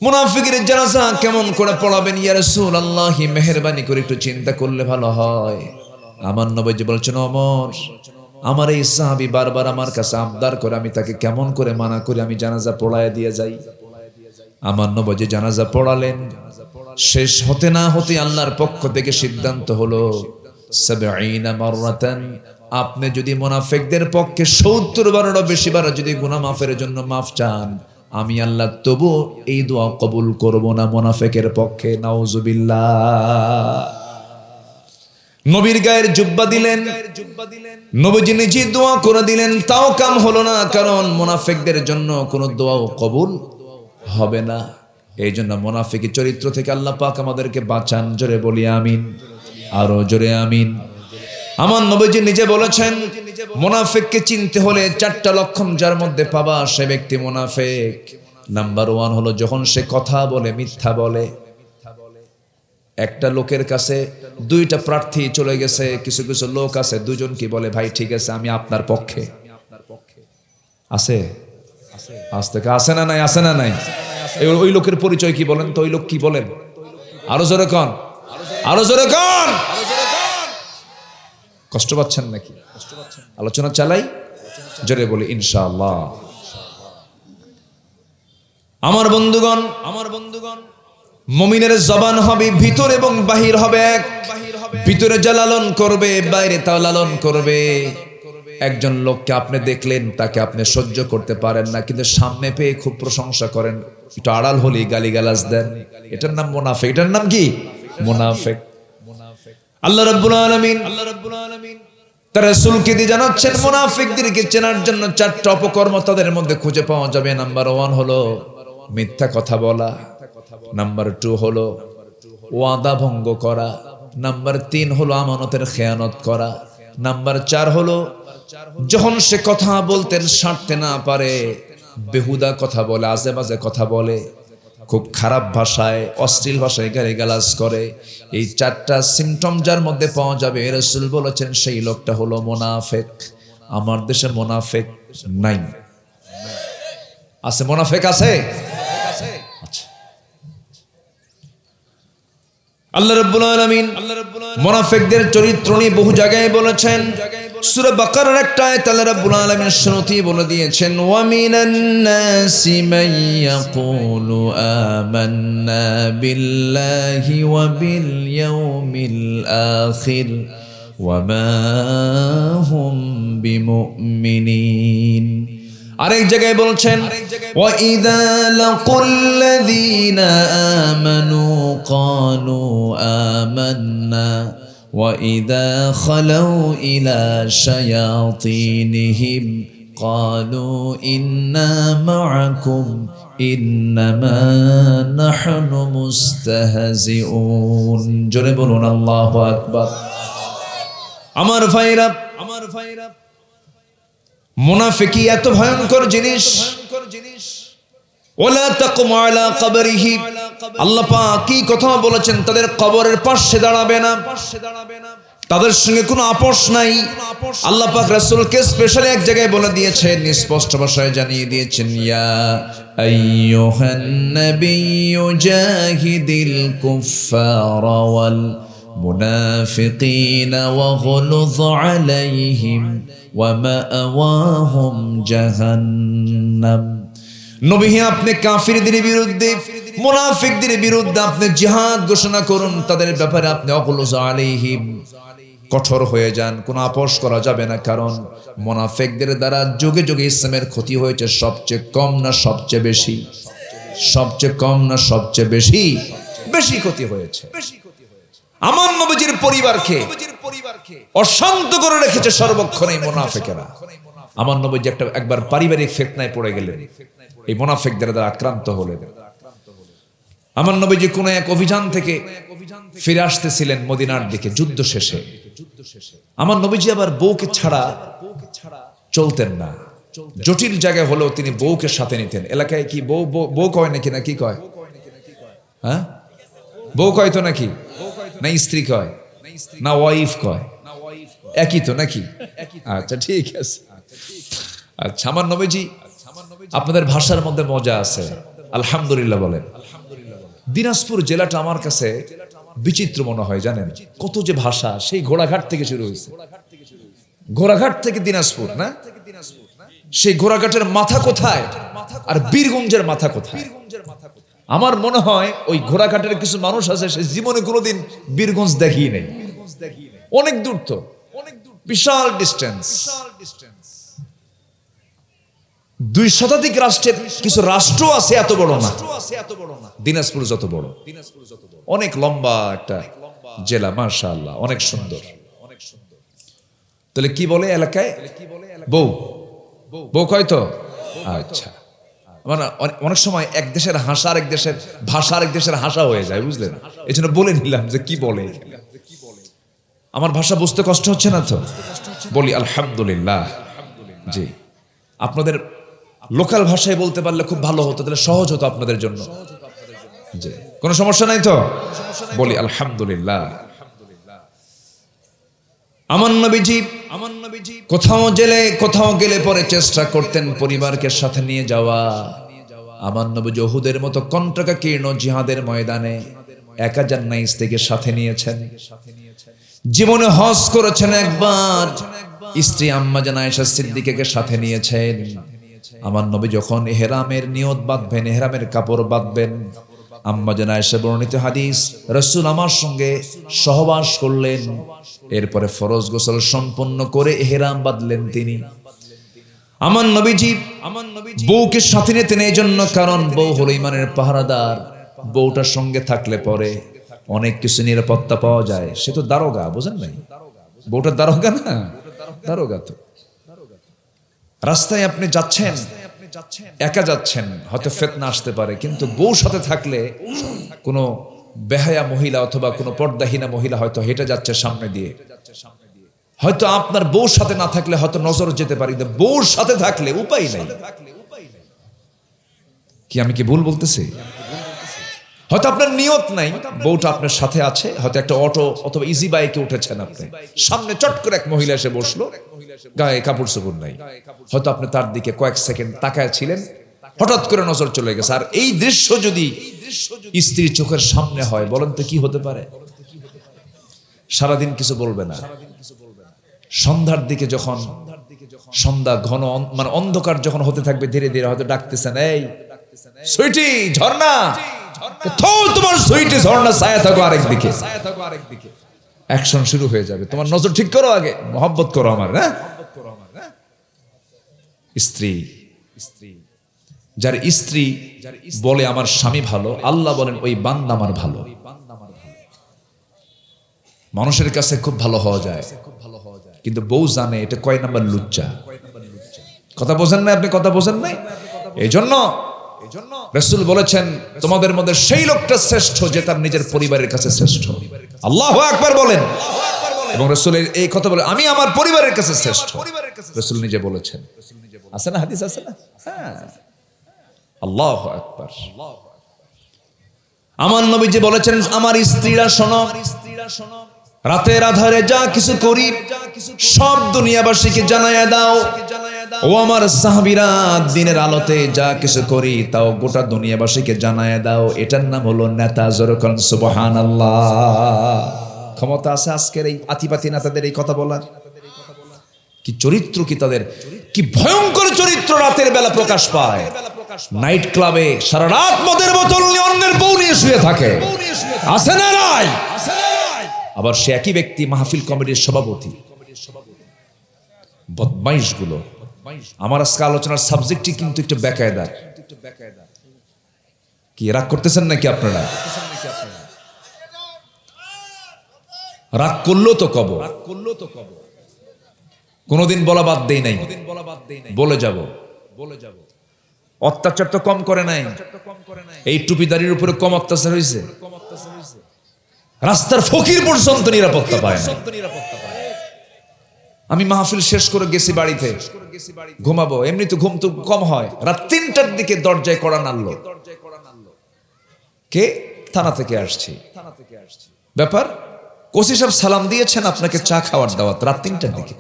মুনাফিকের জানাজা কেমন করে পড়াবেন ইয়া রাসূলুল্লাহ? মেহেরবানি করে একটু চিন্তা করলে ভালো হয়। আমার নবীজি বলছেন, ওমর, আমার এই সাহাবী বারবার আমার কাছে আবদার করে, আমি তাকে কেমন করে মানা করি আমি জানাজা পড়ায় দিয়ে যাই। আমার নবীজি জানাজা পড়ালেন। শেষ হতে না হতে আল্লাহর পক্ষ থেকে সিদ্ধান্ত হলো, ৭০ মাররাতান, আপনি যদি মুনাফিকদের পক্ষে ৭০ বারেরও বেশি বার যদি গুনাহ মাফের জন্য মাফ চান, আমি আল্লাহ তবু এই দোয়া কবুল করব না মুনাফিকের পক্ষে। নাউজুবিল্লাহ। নবীর গায়ের জুব্বা দিলেন, নবীজি নিজে দোয়া করে দিলেন, তাও কাম হলো না, কারণ মুনাফিকদের জন্য কোনো দোয়াও কবুল হবে না। এই জন্য মুনাফিকি চরিত্র থেকে আল্লাহ পাক আমাদেরকে বাঁচান। জোরে বলি আমিন, আরো জোরে আমিন। আমার নবীজি নিজে বলেছেন, মুনাফিককে চিনতে হলে 4টা লক্ষণ যার মধ্যে পাবা সে ব্যক্তি মুনাফিক। নাম্বার 1 হলো যখন সে কথা বলে মিথ্যা বলে। একটা লোকের কাছে 2টা প্রার্থী চলে গেছে, কিছু কিছু লোক আছে 2জন কি বলে, ভাই ঠিক আছে আমি আপনার পক্ষে। আছে আজ থেকে আছে না নাই, আছে না নাই? ওই লোকের পরিচয় কি বলেন তো? ওই লোক কি বলেন? আরো জোরে কন, আরো জোরে কন। কষ্ট পাচ্ছেন নাকি? আলোচনা চালাই, জোরে বলি ইনশাআল্লাহ। আমার বন্ধুগণ, মুমিনের জবান হবে ভিতর এবং বাহির হবে এক। ভিতরে যা লালন করবে বাইরে তাও লালন করবে। একজন লোককে আপনি দেখলেন, তাকে আপনি সহ্য করতে পারেন না, কিন্তু সামনে পেয়ে খুব প্রশংসা করেন, একটু আড়াল হলেই গালিগালাজ দেন, এটার নাম মুনাফিক। এটার নাম কি? মুনাফিক। আল্লাহ রাব্বুল আলামিন তার রাসূলকে দিয়ে জানাচ্ছেন, মুনাফিকদেরকে চেনার জন্য 4টা অপকর্ম তাদের মধ্যে খুঁজে পাওয়া যাবে। নাম্বার 1 হলো মিথ্যা কথা বলা, নাম্বার 2 হলো ওয়াদা ভঙ্গ করা, নাম্বার 3 হলো আমানতের খেয়ানত করা, নাম্বার 4 হলো যখন সে কথা বলতে সারতে না পারে বেহুদা কথা বলে, আজে বাজে কথা বলে, খুব খারাপ ভাষায় অশ্লীল ভাষায় গালিগালাজ করে। এই 4টা সিমটম যার মধ্যে পাওয়া যাবে, রাসূল বলেছেন সেই লোকটা হলো মুনাফিক। আমার দেশে মুনাফিক নাই, আছে? মুনাফিক আছে? আচ্ছা। আল্লাহ রাব্বুল আলামিন মুনাফিকদের চরিত্র নিয়ে বহু জায়গায় বলেছেন। সূরা বাকারার একটা আয়াত আল্লাহ রাব্বুল আলামিন শুরুতেই বলে দিয়েছেন, ওয়া মিনান নাসি মান ইয়াকুলু আমান্না বিল্লাহি ওয়া বিল ইয়াউমিল আখির ওয়া মা হুম বিমুমিনিন। আরেক জায়গায় বলছেন, ওয়া ইযা লাকুল্লাযীনা আমানু ক্বালু আমান্না ওয়া ইযা খালাউ ইলা শায়াতিনিহিম ক্বালু ইন্না মা'আকুম ইন্নামা নাহনু মুস্তাহজিউন। জোরে বলুন আল্লাহু আকবার। আমার ভাইরা, মুনাফিকি এত ভয়ঙ্কর জিনিস। ওয়ালা তাকুম আলা কবরিহি, আল্লাহ পাক কি কথা বলেছেন, তাদের কবরের পাশে দাঁড়াবে না, তাদের সঙ্গে কোনো আপোষ নাই। আল্লাহ পাক রাসূলকে স্পেশালি এক জায়গায় বলে দিয়েছেন, স্পষ্ট ভাষায় জানিয়ে দিয়েছেন, ইয়া আইয়ুহান নাবিয়্যু জাহিদিল কুফফারা ওয়াল মুনাফিকিনা ওয়াগলুয আলাইহিম ওয়া মাআওয়াহুম জাহান্নাম। নবী, আপনি কাফিরদের বিরুদ্ধে, মুনাফিকদের বিরুদ্ধে আপনি জিহাদ ঘোষণা করুন, তাদের ব্যাপারে আপনি ওয়াগলুয আলাইহিম, কঠোর হয়ে যান, কোনো আপোষ করা যাবে না। কারণ মুনাফিকদের দ্বারা যুগে যুগে ইসলামের ক্ষতি হয়েছে সবচেয়ে কম না সবচেয়ে বেশি? সবচেয়ে কম না সবচেয়ে বেশি? বেশি ক্ষতি হয়েছে। আমার নবীজির পরিবারকে অশান্ত করে রেখেছে সর্বক্ষণ এই মুনাফিকেরা। আমার নবীজি একবার পারিবারিক ফিতনায় পড়ে গেলেন, এই মুনাফিকদের দ্বারা আক্রান্ত হলেন। আমার নবীজি কোন এক অভিযান থেকে ফিরে আসতেছিলেন মদিনার দিকে, যুদ্ধ শেষে। আমার নবীজি আবার বউকে ছাড়া চলতেন না। জটিল জায়গায় হলেও তিনি বউকে সাথে নিতেন। এলাকায় কি বউ কয় নাকি, না কি কয়? হ্যাঁ, বউ কয় তো নাকি? না স্ত্রী কয়, না ওয়াইফ কয়? একই তো নাকি? আচ্ছা ঠিক আছে। আচ্ছা, আমার নবীজি, আপনাদের ভাষার মধ্যে মজা আছে, আলহামদুলিল্লাহ বলেন। দিনাজপুর জেলাটা আমার কাছে বিচিত্র মনে হয়, জানেন কত যে ভাষা, সেই ঘোড়াঘাট থেকে শুরু হয়েছে, ঘোড়াঘাট থেকে দিনাজপুর, না? সেই ঘোড়াঘাটের মাথা কোথায় আর বীরগঞ্জের মাথা কোথায়? আমার মনে হয় ওই ঘোড়াঘাটের কিছু মানুষ আছে, সে জীবনে কোনোদিন বীরগঞ্জ দেখিয়ে নেই। অনেক দূর তো, বিশাল ডিস্টেন্স। 2 শতাধিক রাষ্ট্রের কিছু রাষ্ট্র আছে এত বড় না, দিনাজপুর যত বড়। অনেক লম্বা একটা জেলা, মাশাআল্লাহ, অনেক সুন্দর। তাহলে কি বলে এলাকায়? বউ। বউ কয় তো? আচ্ছা। মানে অনেক সময় এক দেশের হাসা আরেক দেশের ভাষা আরেক দেশের হাসা হয়ে যায়, বুঝলেন? এই জন্য বলে নিলাম যে কি বলে। আমার ভাষা বুঝতে কষ্ট হচ্ছে না তো? বলি আলহামদুলিল্লাহ। জি, আপনাদের লোকাল ভাষায় বলতে পারলে খুব ভালো হতো, তাহলে সহজ হতো আপনাদের জন্য। জি, কোনো সমস্যা নাই তো? বলি আলহামদুলিল্লাহ। আমার নবীজি কোথাও গেলে পরে চেষ্টা করতেন পরিবারকে সাথে নিয়ে যাওয়া। আমার নবীজি উহুদের মতো কণ্টকাকীর্ণ জিহাদের ময়দানে একা যান নাই, স্ত্রীকে সাথে নিয়েছেন। জীবনে হজ করেছেন একবার, স্ত্রী আম্মা জান আয়েশা সিদ্দিকাকে সাথে নিয়েছেন। আমার নবী যখন ইহরামের নিয়ত বাঁধবেন, ইহরামের কাপড় বাঁধবেন, আম্মা জান আয়েশা বর্ণিত হাদিস, রাসূল আমার সঙ্গে সহবাস করলেন, এরপরে ফরজ গোসল সম্পন্ন করে ইহরাম বাঁধলেন তিনি। আমার নবীজি বউকে সাথে নিতেন এই জন্য, কারণ বউ হলো ঈমানের পাহারাদার। বউটার সঙ্গে থাকলে পরে অনেক কিছু নিরাপত্তা পাওয়া যায়। সে তো দারোগা, বুঝেন নাই? বউটা দারোগা না? দারোগা তো। রাস্তায় আপনি যাচ্ছেন, একা যাচ্ছেন, হয়তো ফিতনা আসতে পারে, কিন্তু বউ সাথে থাকলে কোনো বেহায়া মহিলা অথবা কোনো পর্দাহীনা মহিলা হয়তো হেঁটে যাচ্ছে সামনে দিয়ে, হয়তো আপনার বউর সাথে না থাকলে হয়তো নজর যেতে পারে, কিন্তু বউর সাথে থাকলে উপায় নাই। কি আমি কি ভুল বলতেছি? হয়তো আপনার নিয়ত নাই, বউটা আপনার সাথে আছে, হয়তো একটা অটো অথবা ইজি বাইকে উঠেছেন আপনি, সামনে চট করে এক মহিলা এসে বসলো, গায়ে কাপড় চোপড় নাই, হয়তো আপনি তার দিকে কয়েক সেকেন্ড তাকায় ছিলেন, হঠাৎ করে নজর চলে গেছে। আর এই দৃশ্য যদি স্ত্রীর চোখের সামনে হয়, বলেন তো কি হতে পারে? সারাদিন কিছু বলবে না। সন্ধ্যার দিকে যখন সন্ধ্যা ঘন মানে অন্ধকার যখন হতে থাকবে, ধীরে ধীরে হয়তো ডাকতেছেন, এই সুইটি, ঝর্ণা, তোমার সুইটি ঝর্ণা, ছায়া থাকো আরেকদিকে। অ্যাকশন শুরু হয়ে যাবে। তোমার নজর ঠিক করো, আগে মহব্বত করো আমার। হ্যাঁ, স্ত্রী, যার স্ত্রী বলে আমার স্বামী ভালো, আল্লাহ বলেন ওই বান্দা আমার ভালো। মানুষের কাছে খুব ভালো হওয়া যায়, কিন্তু বউ জানে এটা কয় নাম্বার লুচ্চা। কথা বোঝেন না আপনি? কথা বোঝেন নাই? এই জন্য রাসূল বলেছেন, তোমাদের মধ্যে সেই লোকটা শ্রেষ্ঠ যে তার নিজের পরিবারের কাছে শ্রেষ্ঠ। আল্লাহু আকবার বলেন। এবং রাসূলের এই কথা বলে, আমি আমার পরিবারের কাছে শ্রেষ্ঠ। রাসূল নিজে বলেছেন, আছে না হাদিস? আছে না? হ্যাঁ, আল্লাহু আকবার। আমার নবী যে বলেছেন, আমার স্ত্রীরা শোনো, রাতের আধারে যা কিছু করি সব দুনিয়াবাসীকে জানায়া দাও। ও আমার সাহাবীরা, দিনের আলোতে যা কিছু করি তাও গোটা দুনিয়াবাসীকে জানায়া দাও। এটার নাম হলো নেতা। জোরকন সুবহানাল্লাহ। ক্ষমতা আছে আজকের এই আতিপাতি নেতাদের এই কথা বলার? কি চরিত্র, কি তাদের কি ভয়ঙ্কর চরিত্র রাতের বেলা প্রকাশ পায়। নাইট ক্লাবে সারা রাত মদের বোতল নিয়ে অন্যের বউ নিয়ে শুয়ে থাকে, আছে না নাই? আবার সে একই ব্যক্তি মাহফিল কমিটির সভাপতি। বদমাইশ গুলো। আমার আজকে আলোচনার সাবজেক্টই কিন্তু একটু বেকায়দা। কি রাগ করতেছেন নাকি আপনারা? রাগ করলো তো কব, কোনদিন বলা বাদ দেই নাই, বলে যাব। অত্যাচার তো কম করে নাই, এই টুপিদারির উপরে কম অত্যাচার হয়েছে। রাস্তার ফকির পর্যন্ত নিরাপত্তা পায় না। আমি মাহফিল শেষ করে গেছি বাড়িতে, ঘুমাবো, এমনি তো ঘুম তো কম হয়, রাত 3টার দিকে দরজায় কড়া নাড়লো। কে? থানা থেকে আসছি। ব্যাপার, ওসি সাহেব সালাম দিয়েছেন, আপনাকে চা খাওয়ার দাওয়াত। রাত 3টার দিকে,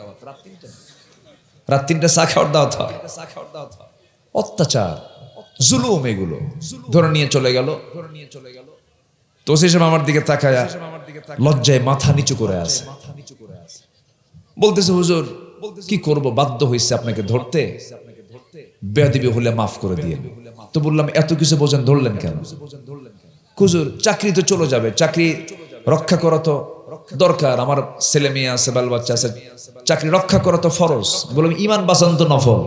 রাত 3টা চা খাওয়ার দাওয়াত হয়। অত্যাচার, জুলুম, এগুলো ধরে নিয়ে চলে গেল। তো ওসি সাহেব আমার দিকে তাকায়া লজ্জায় মাথা নিচু করে আছে, বলতেছে, হুজুর কি করব, বাধ্য হয়েছে আপনাকে ধরতে, বেয়াদবি হলে মাফ করে দিয়ে। তো বললাম, এত কিছু বোঝেন, ধরলেন কেন? হুজুর চাকরি তো চলে যাবে, চাকরি রক্ষা করা তো দরকার, আমার ছেলে মেয়ে আছে, বাল বাচ্চা আছে, চাকরি রক্ষা করা তো ফরজ। বললাম, ঈমান বাঁচানো তো নফল।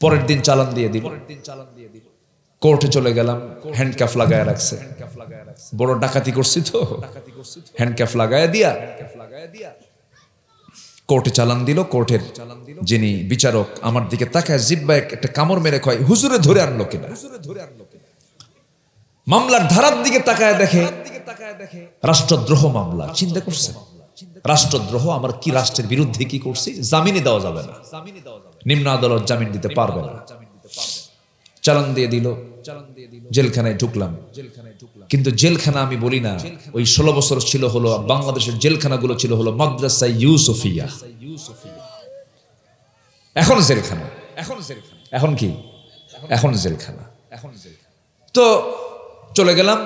পরের দিন চালান দিয়ে দিল। কোর্টে চলে গেলাম, হ্যান্ডকাফ লাগায় রাখছে, বড় ডাকাতি করছি তো, হ্যান্ডকাফ লাগায় দিয়া কোর্টে চালান দিল। কোর্টের যিনি বিচারক আমার দিকে তাকায় জিব্বায় একটা কামড় মেরে কয়, হুজুরে ধরে আনলো কিনা। মামলার ধারার দিকে তাকায় দেখে রাষ্ট্রদ্রোহ মামলা। চিন্তা করছে, রাষ্ট্রদ্রোহ, আমার কি রাষ্ট্রের বিরুদ্ধে কি করছি, জামিনই দেওয়া যাবে না, নিম্ন আদালত জামিন দিতে পারবে না। চালান দিয়ে দিল, জেলখানায় ঢুকলাম। কিন্তু জেলখানা আমি বলি না, ওই 16 বছর ছিল হলো বাংলাদেশের জেলখানাগুলো ছিল হলো মাদ্রাসা ইউসুফিয়া। এখন জেলখানা, এখন কি, এখন জেলখানা। তো চলে গেলাম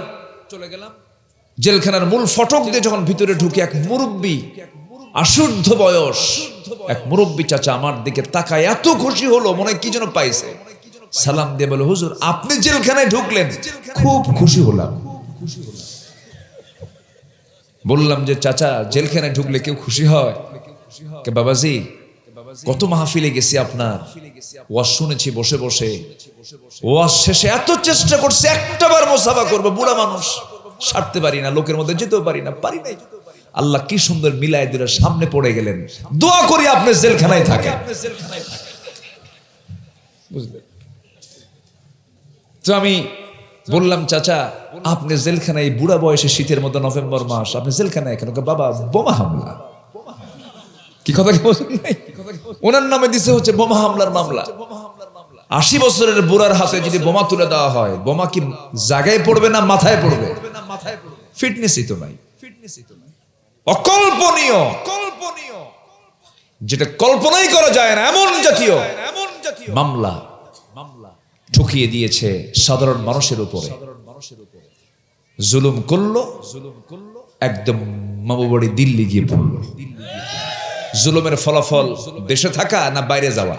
জেলখানার মূল ফটক দিয়ে। যখন ভিতরে ঢুকে এক মুরব্বী, আশুদ্ধ বয়স এক মুরব্বী চাচা আমার দিকে তাকায়, এত খুশি হলো, মনে হয় কি যেন পাইছে। সালাম দিয়ে বলে, হুজুর আপনি জেলখানায় ঢুকলেন, খুব খুশি হলাম। বললাম যে চাচা, জেলখানায় ঢুকলে কেউ খুশি হয়? কে বাবাজি, কত মাহফিলে গেছি আপনার, ওয়াজ শুনেছি বসে বসে, ওয়াজ শেষে এত চেষ্টা করছে একটা বার মুসাফা করবো, বুড়া মানুষ, সারতে পারি না, লোকের মধ্যে যেতেও পারি না, পারি নাই। আল্লাহ কি সুন্দর মিলাই দিল, সামনে পড়ে গেলেন। দোয়া করি আপনি জেলখানায় থাকেন। বুঝলেন? তো আমি বললাম, চাচা আপনি জেলখানায়, বুড়া বয়সে, শীতের মধ্যে নভেম্বর মাস, আপনি জেলখানায় কেন? বাবা বোমা হামলা। কি কথা কি বলছেন? ওনার নামে দিছে হচ্ছে বোমা হামলার মামলা। 80 বছরের বুড়ার হাতে যদি বোমা তুলে দেওয়া হয়, বোমা কি জায়গায় পড়বে না মাথায় পড়বে? ফিটনেসই তো নাই, অকল্পনীয়, যেটা কল্পনাই করা যায় না, এমন জাতীয় মামলা ঠুকিয়ে দিয়েছে সাধারণ মানুষের উপরে। জুলুম করলো, একদম মামুবাড়ি দিল্লি গিয়ে পড়লো। জুলুমের ফলাফল দেশে থাকা না বাইরে যাওয়া,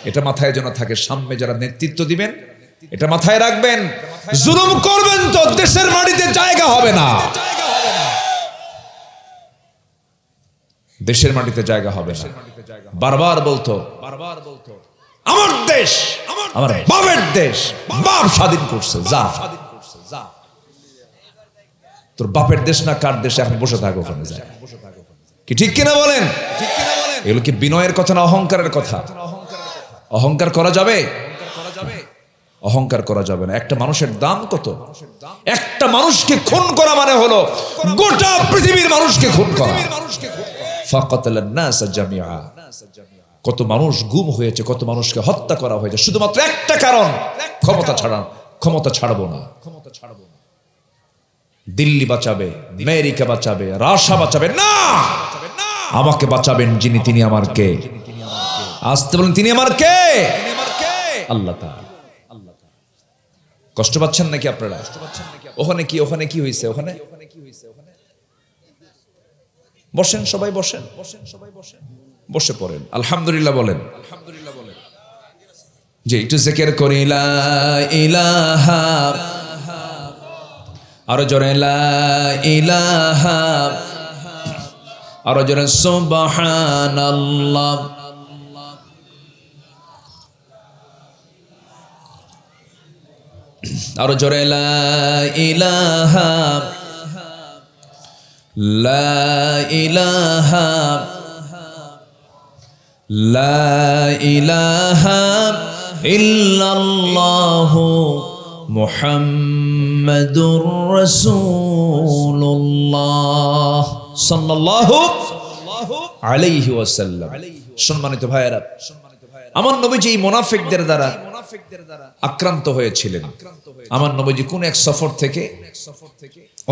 এটা মাথায় যেন থাকে। সামনে যারা নেতৃত্ব দিবেন এটা মাথায় রাখবেন, জুলুম করবেন তো দেশের মাটিতে জায়গা হবে না, দেশের মাটিতে জায়গা হবে না। বারবার বলতো আমার দেশ, আমার বাপের দেশ, বাপ স্বাধীন করছে, যা তোর বাপের দেশ না কার দেশে, এখন বসে থাকো ওখানে, যায় কি ঠিক কিনা বলেন? এগুলো কি বিনয়ের কথা না অহংকারের কথা? অহংকার করা যাবে? অহংকার করা যাবে না। একটা মানুষের দাম কত? একটা মানুষকে খুন করা মানে হলো গোটা পৃথিবীর মানুষকে খুন করা। ফাকাতালান নাস জামিআ। কত মানুষ গুম হয়েছে, কত মানুষকে হত্যা করা হয়েছে শুধুমাত্র একটা কারণ, ক্ষমতা ছাড়া। ক্ষমতা ছাড়বো না। দিল্লি বাঁচাবে, আমেরিকা বাঁচাবে, রাশিয়া বাঁচাবে না, আমাকে বাঁচাবেন যিনি, তিনি আমার কে? আসতে বলেন, তিনি আমার কে? আল্লাহ তাআলা। কষ্ট পাচ্ছেন নাকি আপনারা? ওখানে কি হয়েছে? ওখানে বসেন, সবাই বসেন, বসে পড়েন, আলহামদুলিল্লাহ বলেন। যে একটু জিকির করি লা ইলাহা, আরো জোরে লা ইলাহা, আরো জোরে সুবহানাল্লাহ। আরো জোরে লা ইলাহা, লা ইলাহা, লা ইলাহা ইল্লাল্লাহু মুহাম্মাদুর রাসূলুল্লাহ সাল্লাল্লাহু আলাইহি ওয়াসাল্লাম। সম্মানিত ভাইয়েরা, আমার নবীজি এই মুনাফিকদের দ্বারা আক্রান্ত হয়েছিলেন। আমার নবীজি কোন এক সফর থেকে,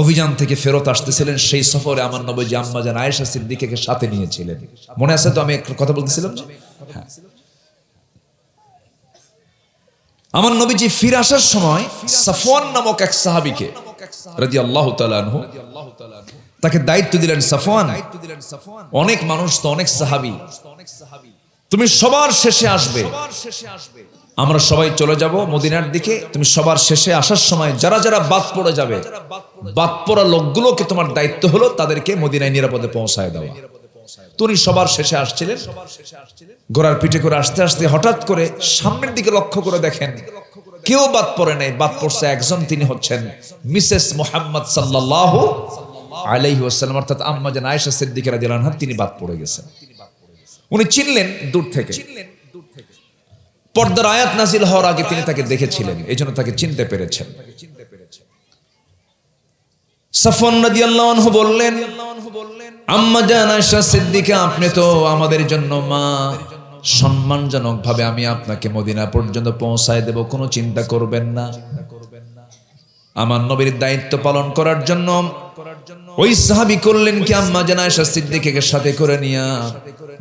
অভিযান থেকে ফেরত আসতেছিলেন। সেই সফরে আমার নবীজি আম্মাজান আয়েশা সিদ্দিকাকে সাথে নিয়েছিলেন। মনে আছে তো? আমি একটা কথা বলতেছিলাম। আমার নবীজি ফিরে আসার সময় সাফওয়ান নামক এক সাহাবীকে রাদিয়াল্লাহু তাআলা আনহু, তাকে দায়িত্ব দিলেন। সাফওয়ান, অনেক মানুষ তো, অনেক সাহাবী, তুমি সবার শেষে আসবে, আমরা সবাই চলে যাব মদিনার দিকে। তুমি সবার শেষে আসার সময় যারা যারা বাদ পড়ে যাবে, বাদ পড়া লোকগুলোকে তোমার দায়িত্ব হলো তাদেরকে মদিনায় নিরাপদে পৌঁছায় দেওয়া। তিনি সবার শেষে আসছিলেন, ঘোড়ার পিঠে করে আসতে আসতে হঠাৎ করে সামনের দিকে লক্ষ্য করে দেখেন কেউ বাদ পড়ে নাই, বাদ পড়ছে একজন। তিনি হচ্ছেন মিসেস মুহাম্মদ সাল্লাল্লাহু আলাইহি ওয়াসাল্লাম অর্থাৎ আম্মা জান আয়েশা সিদ্দিকা রাদিয়াল্লাহু আনহা তিনি বাদ পড়ে গেছেন। উনি চিনলেন দূর থেকে, পর্দার আয়াত নাজিল হওয়ার আগে তিনি তাকে দেখেছিলেন, এজন্য তাকে চিনতে পেরেছেন। সাফওয়ান রাদিয়াল্লাহু আনহু বললেন, আম্মা জান আয়েশা সিদ্দিকা আপনি তো আমাদের জন্য মা, সম্মানজনক ভাবে আমি আপনাকে মদিনা পর্যন্ত পৌঁছায় দেব, কোনো চিন্তা করবেন না। আমার নবীর দায়িত্ব পালন করার জন্য ওই সাহাবী করলেন কি, আম্মা জান আয়েশা সিদ্দিকাকে সাথে করে নিয়ে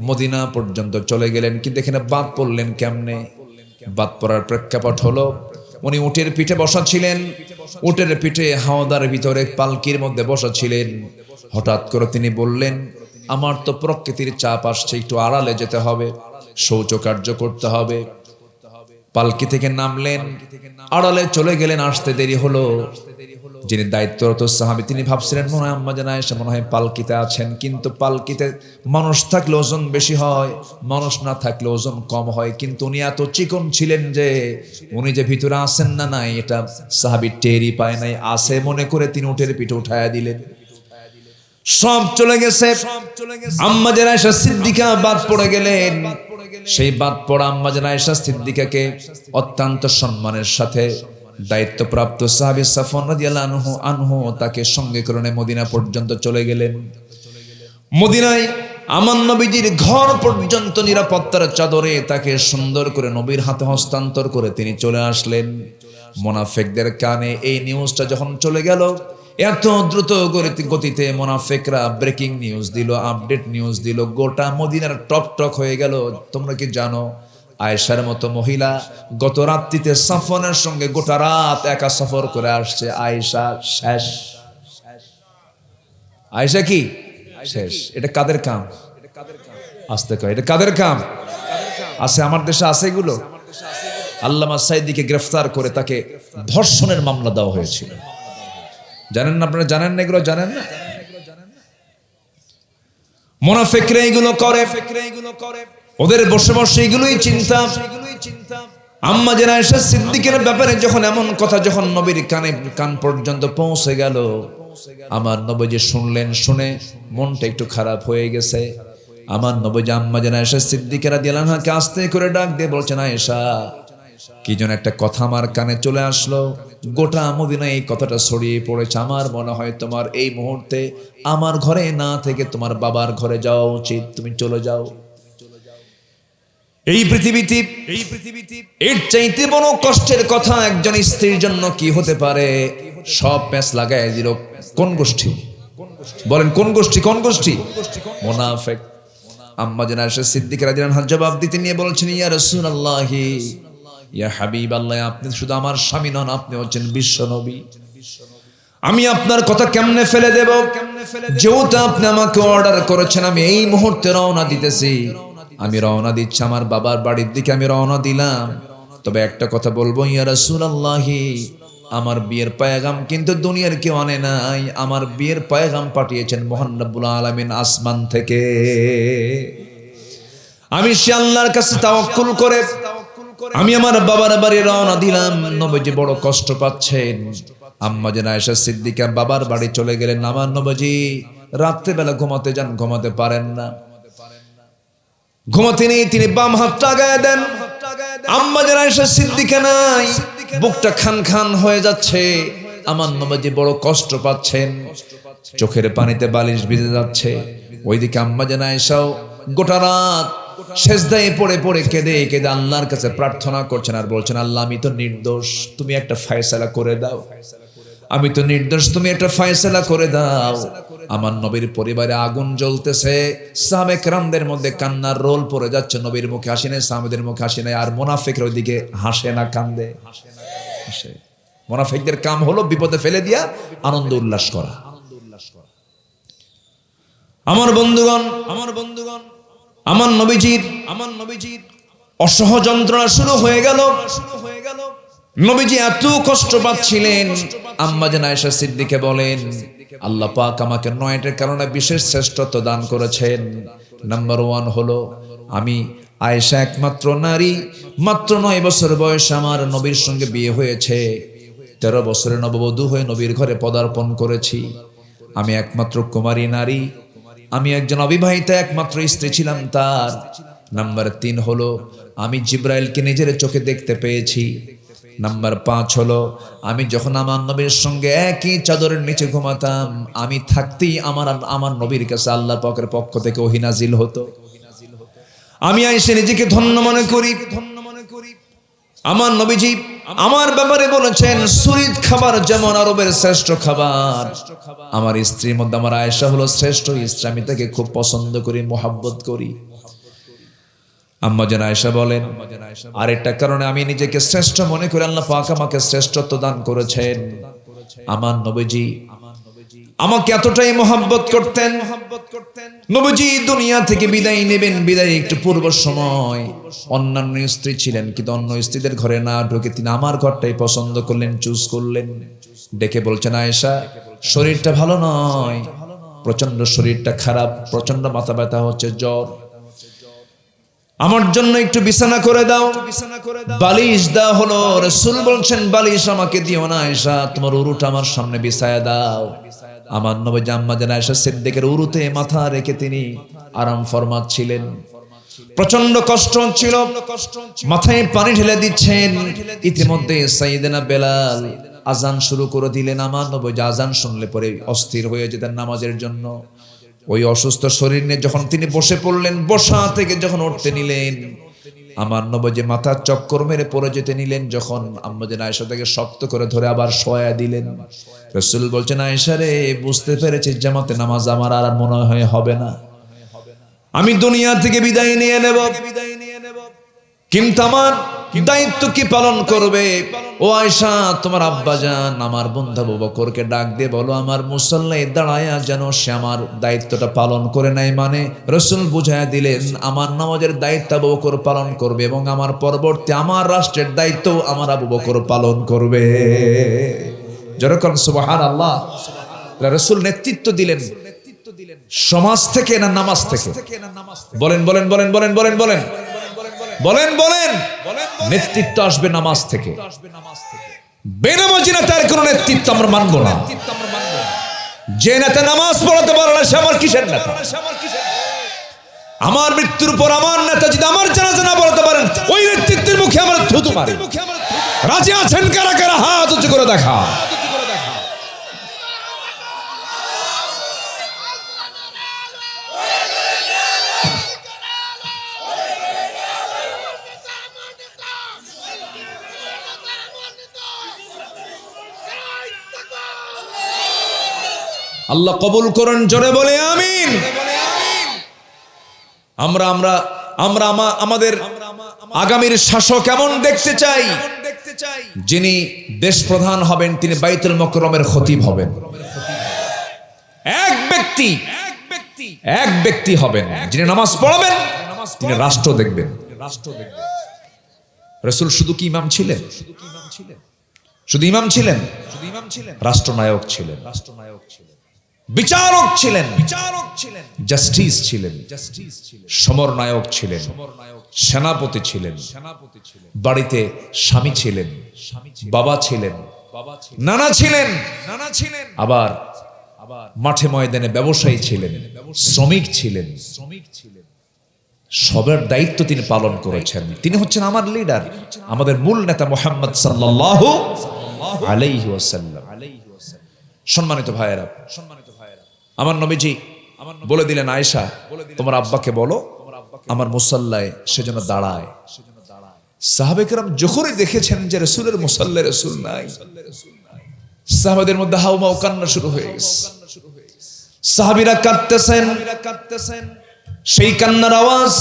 মদিনা পর্যন্ত চলে গেলেন। কিন্তু এখানে বাদ পড়লেন কেমনে? বাদ পড়ার প্রেক্ষাপট হলো উনি উটের পিঠে বসা ছিলেন, উটের পিঠে হাওদার ভিতরে পালকির মধ্যে বসা ছিলেন। হঠাৎ করে তিনি বললেন, আমার তো প্রকৃতির চাপ আসছে, একটু আড়ালে যেতে হবে, শৌচ কার্য করতে হবে। পালকি থেকে নামলেন, আড়ালে চলে গেলেন, আসতে দেরি হলো। যিনি দায়িত্বরত সাহাবী তিনি ভাবছিলেন মনে হয় আম্মা জান আয়েশা মনে হয় পালকিতে আছেন, কিন্তু পালকিতে মানুষ থাকলে ওজন বেশি হয়, মানুষ না থাকলে ওজন কম হয়। কিন্তু উনি এত চিকন ছিলেন যে উনি যে ভিতরে আছেন না নাই এটা সাহাবী টেরই পায় নাই। আছে মনে করে তিনি উটের পিঠে উঠায়া দিলেন। সব চলে গেছে, আম্মা জান আয়েশা সিদ্দিকা বাদ পড়ে গেলেন। সেই বাদ পড়া আম্মা জান আয়েশা সিদ্দিকাকে অত্যন্ত সম্মানের সাথে দায়িত্বপ্রাপ্ত সাহাবী সাফওয়ান রাদিয়াল্লাহু আনহু তাকে সঙ্গে করে মদিনা পর্যন্ত চলে গেলেন। মদিনায় আমার নবীজির ঘর পর্যন্ত নিরাপত্তার চাদরে তাকে সুন্দর করে নবীর হাতে হস্তান্তর করে তিনি চলে আসলেন। মুনাফিকদের কানে এই নিউজটা যখন চলে গেল, এত দ্রুত গতিতে মুনাফিকরা ব্রেকিং নিউজ দিল, আপডেট নিউজ দিল, গোটা মদিনার টক টক হয়ে গেল। তোমরা কি জানো আয়েশার মতো মহিলা গত রাত্রিতে সাফওয়ানের সঙ্গে গোটা রাত একা সফর করে আসছে, আয়েশা শেষ। আয়েশা কি শেষ? এটা কাদের কাম? আসতে কয় এটা কাদের কাম? আছে আমার দেশে আছে এগুলো। আল্লামা সাইদিকে গ্রেফতার করে তাকে ধর্ষণের মামলা দেওয়া হয়েছিল। জানেন না আপনারা? জানেন না এগুলো? জানেন না? মুনাফিকরা এগুলো করে, ওদের বসে বসে এগুলোই চিন্তা। আম্মা জান আয়েশা সিদ্দিকের ব্যাপারে যখন এমন কথা যখন নবীর কান পর্যন্ত পৌঁছে গেল, আমার নবীজি শুনলেন, শুনে মনটা একটু খারাপ হয়ে গেছে। আমার নবীজি আম্মা জান আয়েশা সিদ্দিকা রাদিয়াল্লাহু আনহাকে আস্তে করে ডাক দিয়ে বলছেন, আয়েশা কি যেন একটা কথা আমার কানে চলে আসলো, গোটা মদিনায় এই কথাটা ছড়িয়ে পড়েছে। আমার মনে হয় তোমার এই মুহূর্তে আমার ঘরে না থেকে তোমার বাবার ঘরে যাওয়া উচিত, তুমি চলে যাও। এই পৃথিবীতে এর চাইতে বড় কষ্টের কথা একজন স্ত্রীর জন্য কি হতে পারে? সব প্যাঁচ লাগায় দিল কোন গোষ্ঠী? বলেন কোন গোষ্ঠী? কোন গোষ্ঠী? মুনাফিক। আম্মা জান আয়েশা সিদ্দিকা রাদিয়াল্লাহু আনহা জবাব দিতে নিয়ে বলছেন, ইয়া রাসূলুল্লাহি, ইয়া হাবিবাল্লাহ, আপনি শুধু আমার স্বামী নন, আপনি হচ্ছেন বিশ্ব নবী। আমি আপনার কথা কেমনে ফেলে দেব? যেহেতু আপনি আমাকে অর্ডার করেছেন, আমি এই মুহূর্তে রওনা দিতেছি। আমি রওনা দিচ্ছি আমার বাবার বাড়ির দিকে, আমি রওনা দিলাম। তবে একটা কথা বলবো, ইয়া রাসূলুল্লাহি, আমার বিয়ের পয়গাম কিন্তু দুনিয়ার কেউ আনে নাই। আমার বিয়ের পয়গাম পাঠিয়েছেন মহান রব্বুল আলামিন আসমান থেকে। আমি সে আল্লাহর কাছে তাওয়াক্কুল করে আমি আমার বাবার বাড়ি রওনা দিলাম। নবীজি বড় কষ্ট পাচ্ছেন। আম্মা জান আয়েশা সিদ্দিকা বাবার বাড়ি চলে গেলেন। আমার নবীজি রাত্রে বেলা ঘুমাতে যান, ঘুমাতে পারেন না। ঘুমাতে নেই, তিনি বাম হাতটা আগায় দেন। আম্মা জান আয়েশা সিদ্দিকা নাই, বুকটা খান খান হয়ে যাচ্ছে। আমার নবীজি বড় কষ্ট পাচ্ছেন, চোখের পানিতে বালিশ ভিজে যাচ্ছে। ওইদিকে আম্মা জান আয়েশাও গোটা রাত সেজদায় পড়ে পড়ে কেঁদে কেঁদে আল্লাহর কাছে প্রার্থনা করছেন আর বলছেন, আল্লাহ আমি তো নির্দোষ, তুমি একটা ফয়সালা করে দাও। আমি তো নির্দোষ, তুমি একটা ফয়সালা করে দাও। আমার নবীর পরিবারে আগুন জ্বলতেছে, সাহাবে কেরামদের মধ্যে কান্নার রোল পড়ে যাচ্ছে। নবীর মুখে হাসি নেই, সাহাবেদের মুখে হাসি নেই। আর মুনাফিকরা ওইদিকে হাসে না, কান্দে। মুনাফিকদের কাম হলো বিপদে ফেলে দিয়া আনন্দ উল্লাস করা। আমার বন্ধুগণ, আমার নবীজির অসহ যন্ত্রণা শুরু হয়ে গেল। নবীজি এত কষ্ট পাচ্ছিলেন। আম্মা জান আয়েশা সিদ্দিকা বলেন, আল্লাহ পাক আমাকে 9টার কারণে বিশেষ শ্রেষ্ঠত্ব দান করেছেন। নাম্বার 1 হলো আমি আয়েশা একমাত্র নারী, মাত্র 9 বছর বয়সে আমার নবীর সঙ্গে বিয়ে হয়েছে। 13 বছরের নববধূ হয়ে নবীর ঘরে পদার্পণ করেছি। আমি একমাত্র কুমারী নারী, আমি একজন অবিবাহিতা একমাত্র স্ত্রী ছিলাম তার। নাম্বার 3 হলো আমি জিব্রাইলকে নিজের চোখে দেখতে পেয়েছি। নাম্বার 5 হলো আমি যখন আমার নবীর সঙ্গে একই চাদরের নিচে ঘুমাতাম, আমি থাকতেই আমার নবীর কাছে আল্লাহ পাকের পক্ষ থেকে ওহী নাজিল হতো। আমি আয়েশা নিজেকে ধন্য মনে করি। আমার নবীজি আমার ব্যাপারে বলেছেন, সুরিদ খাবার যেমন আরবের শ্রেষ্ঠ খাবার, আমার স্ত্রীর মধ্যে আমার আয়েশা হলো শ্রেষ্ঠ স্ত্রী। আমি তাকে খুব পছন্দ করি, মোহাব্বত করি। আম্মা জান আয়েশা বলেন, আরেকটা কারণে আমি নিজেকে শ্রেষ্ঠ মনে করি, আল্লাহ পাক আমাকে শ্রেষ্ঠত্ব দান করেছেন। আমার নবীজি আমাকে এতটাই মোহাব্বত করতেন, নবীজি দুনিয়া থেকে বিদায় নেবেন, বিদায় একটু পূর্ব সময় অন্যান্য স্ত্রী ছিলেন, কিন্তু অন্য স্ত্রীদের ঘরে না ঢুকে তিনি আমার ঘরটাই পছন্দ করলেন, চুজ করলেন। ডেকে বলছেন, আয়েশা শরীরটা ভালো নয়, প্রচন্ড শরীরটা খারাপ, প্রচন্ড মাথা ব্যথা হচ্ছে, জ্বর, আমার জন্য একটু বিছানা করে দাও, বালিশ দাও। হলো রাসূল বলছেন, বালিশ আমাকে দিও না আয়েশা, তোমার উরুটা আমার সামনে বিছায়া দাও। আমার নবী আম্মা জান আয়েশা সিদ্দিকের উরুতে মাথা রেখে তিনি আরাম ফরমাচ্ছিলেন। প্রচন্ড কষ্ট ছিল, মাথায় পানি ঢেলে দিচ্ছেন। ইতিমধ্যে সাইয়েদনা বেলাল আজান শুরু করে দিলেন। আমার নবী আজান শুনলে পরে অস্থির হয়ে যেতেন নামাজের জন্য। ওই অসুস্থ শরীর নিয়ে যখন তিনি বসে পড়লেন, বসা থেকে যখন উঠতে নিলেন, আমার নবী মাথার চক্কর মেরে পড়ে যেতে নিলেন, যখন আম্মা জান আয়েশা তাকে শক্ত করে ধরে আবার শোয়া দিলেন। রাসূল বলছেন, আয়েশা রে, বুঝতে পেরেছি জামাতে নামাজ আমার আর মনে হয় হবে না, আমি দুনিয়া থেকে বিদায় নিয়ে নেব, কিন্তু আমার দায়িত্ব কি পালন করবে? ও আয়েশা, তোমার আব্বাজান আমার বন্ধু আবু বকরকে ডাক দিয়ে বলো, আমার মুসল্লায় দাঁড়ায়া যেন সে আমার দায়িত্বটা পালন করে নাই। মানে রাসূল বুঝায়া দিলেন, আমার নামাজের দায়িত্ব আবু বকর পালন করবে এবং আমার পরবর্তী আমার রাষ্ট্রের দায়িত্ব আমার আবু বকর পালন করবে। যেরকম সুবহানাল্লাহ। রাসূল নেতৃত্ব দিলেন সমাজ থেকে না নামাজ থেকে? বলেন বলেন বলেন বলেন বলেন বলেন বলেন বলেন। নেতৃত্ব আসবে নামাজ থেকে। বেনামাজি নেতার কোন নেতৃত্ব আমরা মানব না। যে নেতা নামাজ পড়াতে পারে না, সে আমার কিসের নেতা? আমার মৃত্যুর পর আমার নেতা যদি আমার জানাজা না পড়াতে পারেন, ওই নেতৃত্বের মুখে আমরা থুতু মারি। রাজি আছেন কারা কারা? হাত উঁচু করে দেখা। আল্লাহ কবুল করেন, জোরে বলে আমিন। আমরা আমরা আমরা আমাদের আগামীর শাসক কেমন দেখতে চাই? যিনি দেশ প্রধান হবেন তিনি বাইতুল মুকাররমের খতিব হবেন। এক ব্যক্তি হবেন যিনি নামাজ পড়াবেন, তিনি রাষ্ট্র দেখবেন। রাসূল শুধু কি ইমাম ছিলেন? শুধু ইমাম ছিলেন? রাষ্ট্রনায়ক ছিলেন, বিচারক ছিলেন, জাস্টিস ছিলেন, সমরনায়ক ছিলেন, সেনাপতি ছিলেন, বাড়িতে স্বামী ছিলেন, বাবা ছিলেন, নানা ছিলেন, আবার মাঠে ময়দানে ব্যবসায়ী ছিলেন, শ্রমিক ছিলেন। সবার দায়িত্ব তিনি পালন করেছেন। তিনি হচ্ছেন আমার লিডার, আমাদের মূল নেতা মুহাম্মদ সাল্লাল্লাহু আলাইহি ওয়াসাল্লাম। সম্মানিত ভাইয়েরা, আমার নবীজি বলে দিলেন, আয়েশা তোমার আব্বাকে বলো আমার মুসাল্লায় সেজন্য দাঁড়ায়। সাহাবে কেরাম যখনই দেখেছেন যে রাসূলের মুসাল্লায় রাসূল নাই, সাহাবাদের মধ্যে হাউমাউ কান্না শুরু হয়ে গেছে। সাহাবীরা কাঁদতেছেন, সেই কান্নার আওয়াজ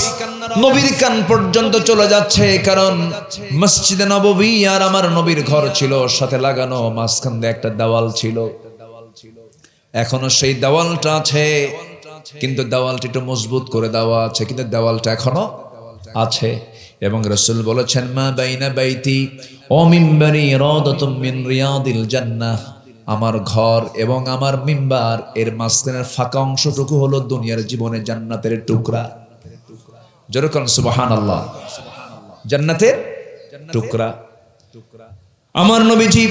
নবীর কান পর্যন্ত চলে যাচ্ছে। কারণ মসজিদে নববী আর আমার নবীর ঘর ছিল সাথে লাগানো, মাঝখান দিয়ে একটা দেওয়াল ছিল। এখনো সেই দেওয়ালটা আছে, কিন্তু দেওয়ালটা একটু মজবুত করে দেওয়া আছে, কিন্তু দেওয়ালটা এখনো আছে। এবং রাসূল বলেছেন, মা বাইনা বাইতি ওয়া মিম্বারি রাদাতুম মিন রিয়াদিল জান্নাহ, আমার ঘর এবং আমার মিম্বার এর মাঝখানের ফাঁকা অংশটুকু হলো দুনিয়ার জীবনে জান্নাতের টুকরা। যেরকম সুবহানাল্লাহ, জান্নাতের টুকরা। আমার নবীজি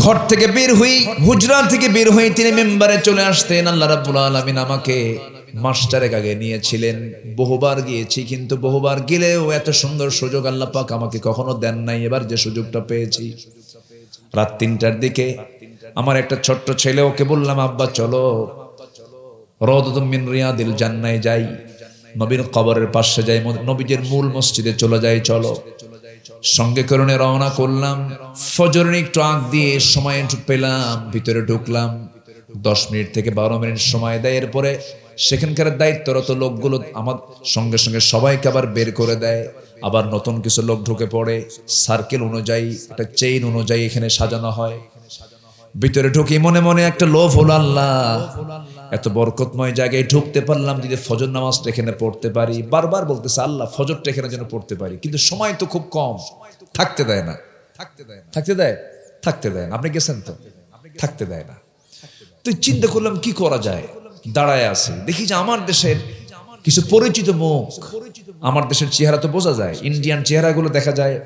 ঘর থেকে বের হই, হুজরা থেকে বের হই, তিনি মেম্বারে চলে আসতেন। আল্লাহ রাব্বুল আলামিন আমাকে মাস্টারের আগে নিয়েছিলেন, বহুবার গিয়েছি, কিন্তু বহুবার গেলেও এত সুন্দর সুযোগ আল্লাহ পাক আমাকে কখনো দেন নাই। এবার যে সুযোগটা পেয়েছি, রাত 3টার দিকে আমার একটা ছোট্ট ছেলে, ওকে বললাম আব্বা চলো রাউদাতুম মিন রিয়াদিল জান্নাহ যাই, নবীর কবরের পাশে যাই, নবীজির মূল মসজিদে চলে যাই, চলো। সঙ্গে করে রওনা করলাম। ফজরের একটু আগ দিয়ে সময় পেলাম, ভিতরে ঢুকলাম। 10 মিনিট থেকে 12 মিনিট সময় দেয়। এরপরে সেখানকার দায়িত্বরত লোকগুলো আমার সঙ্গে সঙ্গে সবাইকে আবার বের করে দেয়। আবার নতুন কিছু লোক ঢুকে পড়ে, সার্কেল অনুযায়ী, একটা চেইন অনুযায়ী এখানে সাজানো হয়। ভিতরে ঢুকি, মনে মনে একটা লোভ হলো, আল্লাহ এত বরকতময় জায়গায় ঢুকতে পারলাম, যদি ফজর নামাজটা এখানে পড়তে পারি। বারবার বলতেছে আল্লাহ ফজরটা এখানে যেন পড়তে পারি, কিন্তু সময় তো খুব কম, থাকতে দেয় না। আপনি গেছেন তো, থাকতে দেয় না। তো চিন্তা করলাম কি করা যায়, দাঁড়ায় আছে, দেখি যে আমার দেশের কিছু পরিচিত মুখ, আমার দেশের চেহারা তো বোঝা যায়, ইন্ডিয়ান চেহারাগুলো দেখা যায়।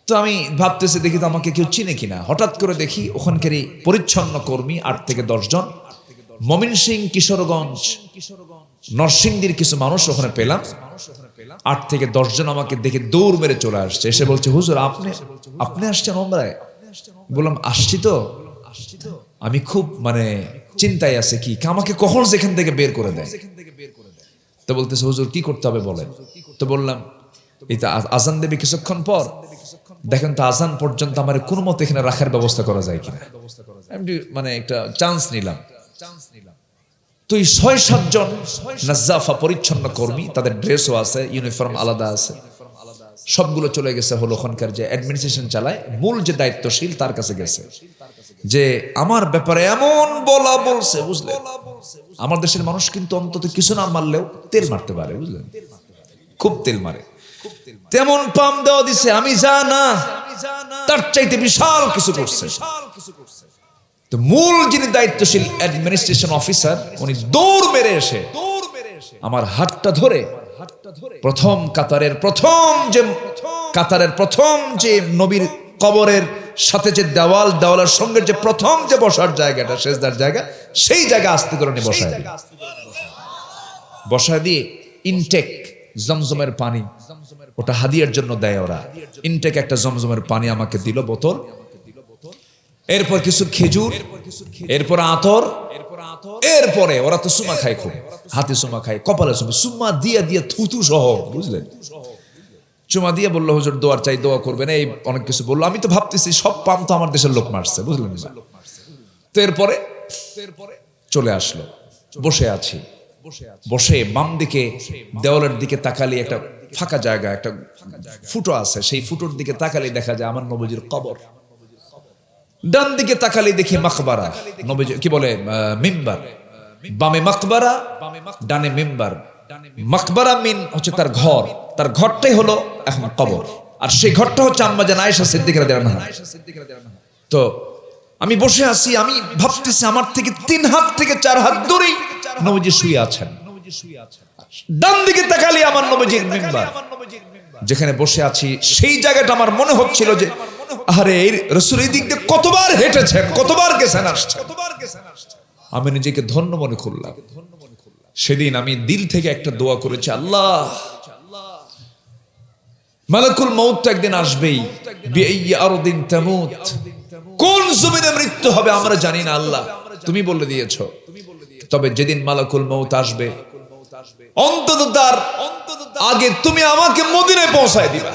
তো আমি ভাবতেছি দেখি তো আমাকে কেউ চিনে কিনা। হঠাৎ করে দেখি ওখানকারই পরিচ্ছন্ন কর্মী 8 থেকে 10 জন, ময়মনসিংহ, কিশোরগঞ্জ, নরসিংদীর কিছু মানুষ ওখানে পেলাম। 8 থেকে 10 জন আমাকে দেখে দৌড় মেরে চলে আসছে, এসে বলছে হুজুর আপনি আসছেন ওমরায়? বললাম আসছি তো, আমি খুব চিন্তায় আছে, কি আমাকে কখন যেখান থেকে বের করে দেয়। তো বলতেছে হুজুর কি করতে হবে বলেন। তো বললাম এই তো আজান দেবে কিছুক্ষণ পর, দেখেন তো আজান পর্যন্ত আমার কোনো মতে এখানে রাখার ব্যবস্থা করা যায় কিনা। আমি একটা চান্স নিলাম। তো এই 6-7 জন নাজ্জাফা পরিচ্ছন্ন কর্মী, তাদের ড্রেসও আছে, ইউনিফর্ম আলাদা আছে, সবগুলো চলে গেছে হলো ওখানকার যে অ্যাডমিনিস্ট্রেশন চালায়, মূল যে দায়িত্বশীল তার কাছে গেছে, যে আমার ব্যাপারে এমন বলছে, বুঝলেন আমার দেশের মানুষ কিন্তু অন্তত কিছু না মারলেও তেল মারতে পারে, বুঝলেন, খুব তেল মারে, তেমন পাম দেওয়া দিছে, আমি জানা তার চাইতে বিশাল কিছু করছে। তো মূল যিনি দায়িত্বশীল অ্যাডমিনিস্ট্রেশন অফিসার, উনি দৌড় মেরে এসে আমার হাতটা ধরে প্রথম কাতারের প্রথম যে নবীর কবরের সাথে যে দেওয়ালের সঙ্গে যে প্রথম যে বসার জায়গাটা, সেজদার জায়গা, সেই জায়গা আস্তে করে উনি বসায় দিয়ে ইনটেক জমজমের পানি, ওটা হাদিয়ার জন্য দেয় ওরা, ইনটেক একটা জমজমের পানি আমাকে দিল বোতল, এরপর কিছু খেজুর, এরপর আতর, এরপরে ওরা তো সুমা খায়, খুব হাতে সুমা খায়, কপালে সুমা দিয়ে থুতু সহ, বুঝলেন, চুমা দিয়ে বললো হুজুর দোয়ার চাই, দোয়া করবেন, এই অনেক কিছু বললো। আমি তো ভাবতেছি সব পাম তো আমার দেশের লোক মারছে, বুঝলেন। তো এরপরে চলে আসলো, বসে আছি, বসে বাম দিকে দেওয়ালের দিকে তাকালি একটা ফাঁকা জায়গা, একটা ফুটো আছে, সেই ফুটোর দিকে তাকালি দেখা যায় আমার নবীজির কবর। ডান দিকে তাকালি দেখি মাকবারা, নবীজি কি বলে মিম্বার, বামে মাকবারা, ডানে মিম্বার। মাকবারা মিন হচ্ছে তার ঘর, তার ঘরটাই হলো এখন কবর, আর সেই ঘরটা হচ্ছে আম্মা জান আয়েশা সিদ্দিকা রাদিয়াল্লাহু আনহা। তো আমি বসে আছি, আমি ভাবতেছি আমার থেকে 3 হাত থেকে 4 হাত দূরেই নবীজি শুয়ে আছেন। ডান দিকে তাকালি আমার নবীজির মিম্বার, যেখানে বসে আছি সেই জায়গাটা আমার মনে হচ্ছিল যে আরে রাসূল এই দিক দিয়ে কতবার হেঁটেছেন, কতবার গেছেন আসছেন। আমি নিজেকে ধন্য মনে করলাম। সেদিন আমি দিল থেকে একটা দোয়া করেছি, আল্লাহ মালাকুল মউত একদিন আসবেই, বিআইয়ি আরদিন তামুত, কোন জমিনে মৃত্যু হবে আমরা জানি না, আল্লাহ তুমি বলে দিয়েছো। তবে যেদিন মালাকুল মউত আসবে, অন্তত তার আগে তুমি আমাকে মদিনায় পৌঁছায় দিবা।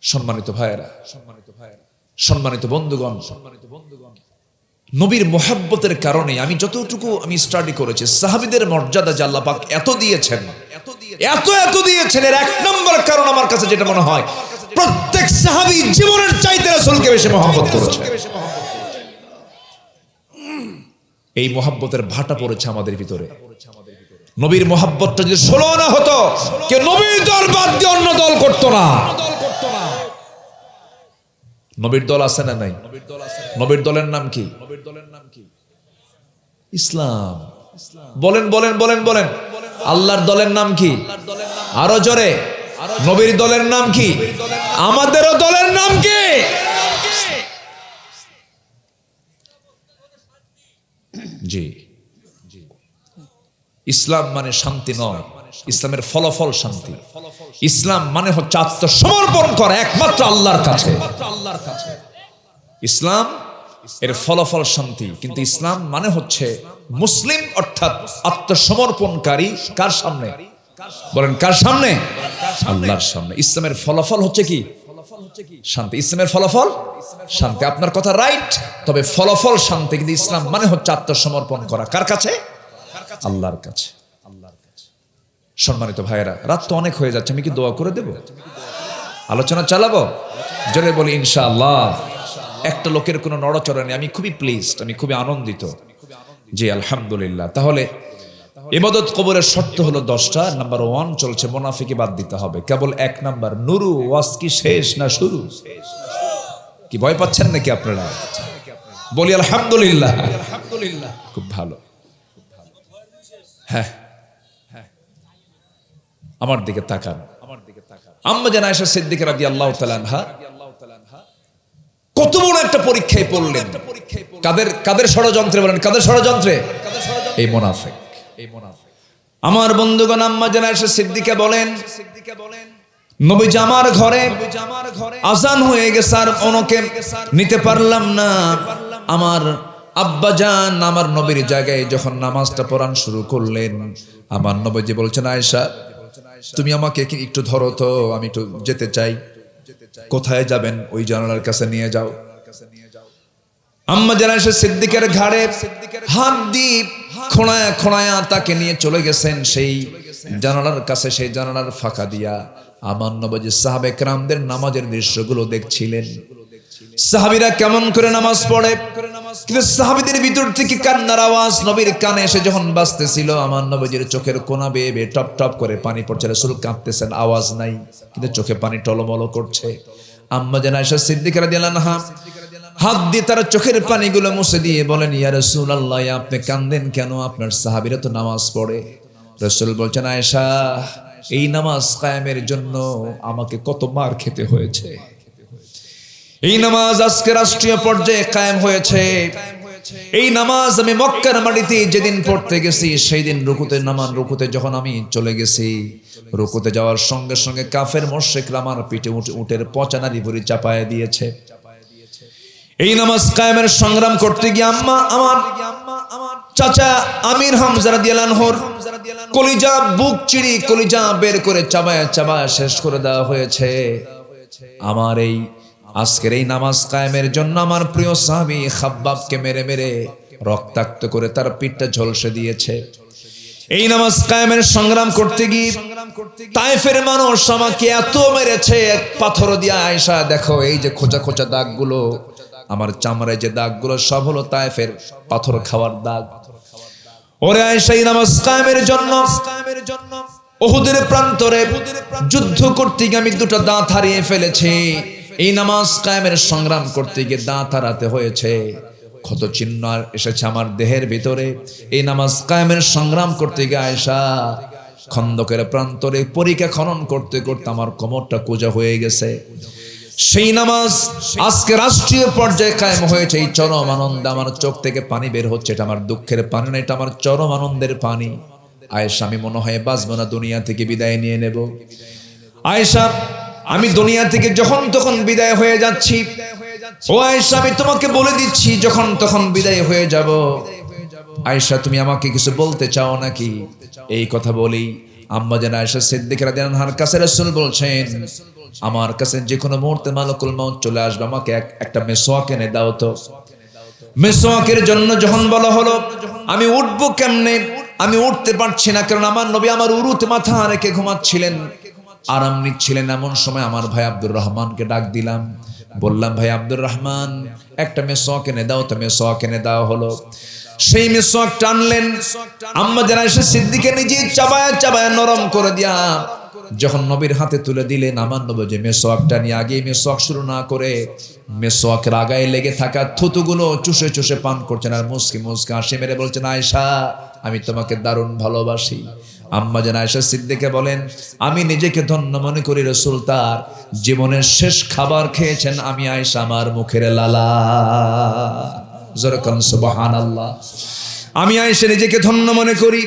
সম্মানিত ভাইয়েরা, সম্মানিত বন্ধুগণ, নবীর মোহাব্বতের কারণে আমি যতটুকু স্টাডি করেছি, সাহাবীদের মর্যাদা যে আল্লাহ পাক এত দিয়েছেন, এত দিয়েছেন, এর 1 নম্বর কারণ আমার কাছে যেটা মনে হয়, প্রত্যেক সাহাবী জীবনের চাইতে রাসূলকে বেশি মহব্বত করেছে। এই মহব্বতের ভাটা পড়েছে আমাদের ভিতরে। নবীর মহব্বতটা যদি 16 না হতো, কেউ নবীর দল বাদ দিয়ে অন্য দল করতো না। নবীর দল আছে না নাই? নবীর দলের নাম কি? ইসলাম। বলেন বলেন বলেন বলেন, আল্লাহর দলের নাম কি? আরো জোরে। নবীর দলের নাম কি? আমাদেরও দলের নাম কি? জি, ইসলাম মানে শান্তি নয়, ইসলামের ফলাফল শান্তি। ইসলাম মানে হচ্ছে আত্মসমর্পণ করা একমাত্র আল্লাহর কাছে। ইসলাম এর ফলাফল শান্তি, কিন্তু ইসলাম মানে হচ্ছে মুসলিম অর্থাৎ আত্মসমর্পণকারী কার সামনে? বলেন কার সামনে? আল্লাহর সামনে। ইসলামের ফলাফল হচ্ছে কি? শান্তি। ইসলামের ফলাফল শান্তি। আপনার কথা রাইট, তবে ফলাফল শান্তি। কিন্তু ইসলাম মানে হচ্ছে আত্মসমর্পণ করা কার কাছে? আল্লাহর কাছে। সম্মানিত ভাইয়েরা, রাত তো অনেক হয়ে যাচ্ছে, আমি কি দোয়া করে দেব? আলোচনা চালাবো? জোরে বলি ইনশাআল্লাহ। একটা লোকের কোনো নড়াচড়া নেই, আমি খুবই প্লিজড, আমি খুবই আনন্দিত। জি আলহামদুলিল্লাহ। তাহলে ইবাদত কবরের শর্ত হলো 10টা। নাম্বার 1 চলছে, মুনাফিকি বাদ দিতে হবে। কেবল 1 নাম্বার, নুরু ওয়াজ কি শেষ না শুরু? কি ভয় পাচ্ছেন নাকি আপনারা? বলি আলহামদুলিল্লাহ। খুব ভালো। হ্যাঁ, আমার দিকে তাকান। আম্মা জান আয়েশা সিদ্দিকা রাদিয়াল্লাহু তাআলা আনহা কত বড় একটা পরীক্ষায় পড়লেন। কাদের ষড়যন্ত্রে? বলেন কাদের ষড়যন্ত্রে? এই মুনাফিক। আমার বন্ধুগণ, আম্মা জান আয়েশা সিদ্দিকা বলেন, নবীজি আমার ঘরে আজান হয়ে গেছে আর ওনাকে নিতে পারলাম না। আমার আব্বাজান আমার নবীর জায়গায় যখন নামাজটা পড়ান শুরু করলেন, আমার নবীজি বলছেন, আয়েশা তুমি আমাকে একটু ধরো তো, আমি একটু যেতে চাই। কোথায় যাবেন? ওই জানালার কাছে নিয়ে যাও। আম্মা জান আয়েশা সিদ্দিকার ঘাড়ে হাত দিয়ে খোঁড়ায়া খোঁড়ায়া তাকে নিয়ে চলে গেছেন সেই জানালার কাছে। সেই জানালার ফাঁকা দিয়া আমার নবীজি সাহাবে কেরামদের নামাজের দৃশ্যগুলো দেখছিলেন। সাহাবীরা কেমন করে নামাজ পড়ে, কিন্তু সাহাবীদের ভিতর থেকে কান্নার আওয়াজ নবীর কানে এসে যখন বাজতেছিল, আমার নবীজির চোখের কোনা বেয়ে বেয়ে টপ টপ করে পানি পড়ছে। রাসূল কাঁদতেছেন, আওয়াজ নাই, কিন্তু চোখে পানি টলমল করছে। আম্মা জান আয়েশা সিদ্দিকা রাদিয়াল্লাহু আনহা হাত দিয়ে তার চোখের পানিগুলো মুছে দিয়ে বলেন, ইয়া রাসূলুল্লাহ, আপনি কাঁদেন কেন? আপনার সাহাবীরা তো নামাজ পড়ে। রাসূল বলছেন, আয়েশা, এই নামাজ কায়েমের জন্য আমাকে কত মার খেতে হয়েছে। এই নামাজ আজকে রাষ্ট্রীয় পর্যায়ে কায়েম হয়েছে। এই নামাজ আমি মক্কার মাটিতে যেদিন পড়তে গেছি, সেই দিন রুকুতে যখন আমি চলে গেছি, রুকুতে যাওয়ার সঙ্গে সঙ্গে কাফের মুশরিকরা আমার পিঠে উটের পচা নাড়ি ভুঁড়ি চাপায় দিয়েছে। এই নামাজ কায়েমের সংগ্রাম করতে গিয়ে আম্মা আমার চাচা আমির হামজা রাদিয়াল্লাহু আনহুর কলিজা বুক চিরি কলিজা বের করে চাবায়া চাবায়া শেষ করে দেওয়া হয়েছে। আমার এই আজকের এই নামাজ কায়েমের জন্য আমার প্রিয় সাহাবী খাব্বাবকে মেরে মেরে রক্তাক্ত করে তার পিঠটা ঝলসে দিয়েছে। এই নামাজ কায়েমের সংগ্রাম করতে গিয়ে তায়েফের মানুষ আমাকে এত মেরেছে, এক পাথর দিয়ে, আয়েশা দেখো এই যে খোঁচা খোঁচা দাগগুলো, আমার চামড়ায় যে দাগগুলো সব হলো তায়েফের পাথর খাওয়ার দাগ। ওরে আয়েশা, এই নামাজ কায়েমের জন্য উহুদের প্রান্তরে যুদ্ধ করতে গিয়ে আমি দুটো দাঁত হারিয়ে ফেলেছি। এই নামাজ কায়েমের সংগ্রাম করতে গিয়ে দাঁত হারাতে হয়েছে। ক্ষত চিহ্ন এসেছে আমার দেহের ভিতরে। এই নামাজ কায়েমের সংগ্রাম করতে গিয়ে আয়েশা খন্দকের প্রান্তরে পরিখা খনন করতে করতে আমার কোমরটা কোজা হয়ে গেছে। সেই নামাজ আজকে রাষ্ট্রীয় পর্যায়ে কায়েম হয়েছে। এই চরম আনন্দে আমার চোখ থেকে পানি বের হচ্ছে। এটা আমার দুঃখের পানি না, এটা আমার চরম আনন্দের পানি। আয়েশা, আমি মনে হয় বাঁচবো না, দুনিয়া থেকে বিদায় নিয়ে নেব। আয়েশা, আমি দুনিয়া থেকে যখন তখন বিদায় হয়ে যাচ্ছি। ও আয়েশা, আমি তোমাকে বলে দিচ্ছি, যখন তখন বিদায় হয়ে যাব। আয়েশা, তুমি আমাকে কিছু বলতে চাও নাকি? এই কথা বলি আম্মা জান আয়েশা সিদ্দিকা রাদিয়াল্লাহু আনহার কাছে রাসূল বলছেন, আমার কাছে যে কোনো মুহূর্তে মালাকুল মাউত চলে আসবে, আমাকে একটা মেসওয়াক এনে দাও তো। মেসওয়াকের জন্য যখন বলা হলো, আমি উঠবো কেমনে? আমি উঠতে পারছি না, কারণ আমার নবী আমার উরুতে মাথা রেখে ঘুমাচ্ছিলেন, আরাম নিচ্ছিলেন। এমন সময় আমার ভাই আব্দুর রহমানকে ডাক দিলাম, বললাম, ভাই আব্দুর রহমান, একটা মেসওয়াক এনে দাও তো। মেসওয়াক এনে দেওয়া হলো। সেই মেসওয়াক টানলেন, আম্মা জান আয়েশা সিদ্দিকা নিজে চাবায়া চাবায়া নরম করে দিয়া যখন নবীর হাতে তুলে দিলেন, আমার নবী যে মেসওয়াকটা নিয়ে আগে মেসওয়াক শুরু না করে মেসওয়াকের আগায় লেগে থাকা থুতুগুলো চুষে চুষে পান করছেন আর মুস্কি মুস্কি হাসি মেরে বলছেন, আয়েশা, আমি তোমাকে দারুণ ভালোবাসি। আম্মা জান আয়েশা সিদ্দিকা বলেন, আমি নিজেকে ধন্য মনে করি, রাসূল তার জীবনের শেষ খাবার খেয়েছেন, আমি আয়েশা আমার মুখের লালা। জোরে কোন সুবহানাল্লাহ। আমি আয়েশা নিজেকে ধন্য মনে করি।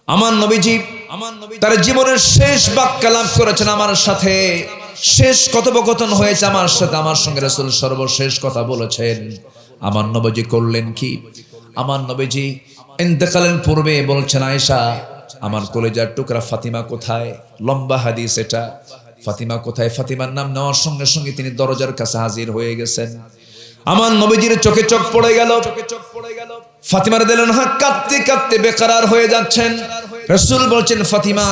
আমার নবীজি তার জীবনের শেষ বাক্যালাপ করেছেন আমার সাথে, শেষ কথোপকথন হয়েছে আমার সাথে, আমার সঙ্গে রাসূল সর্বশেষ কথা বলেছেন। আমার নবীজি করলেন কি? আমার নবীজি ইন্তেকালের পূর্বে বলছেন, আয়েশা আমার কলেজার টুকরা ফাতিমা কোথায়? লম্বা হাদিস এটা। ফাতিমা কোথায়? ফাতিমার নাম নেওয়ার সঙ্গে সঙ্গে তিনি দরজার কাছে হাজির হয়ে গেছেন। আমার নবীজির চোখে চোখ পড়ে গেল। ফাতিমা রাদিয়াল্লাহু আনহা কাঁদতে কাঁদতে বেকরার হয়ে যাচ্ছেন। রাসূল বলছেন, ফাতিমা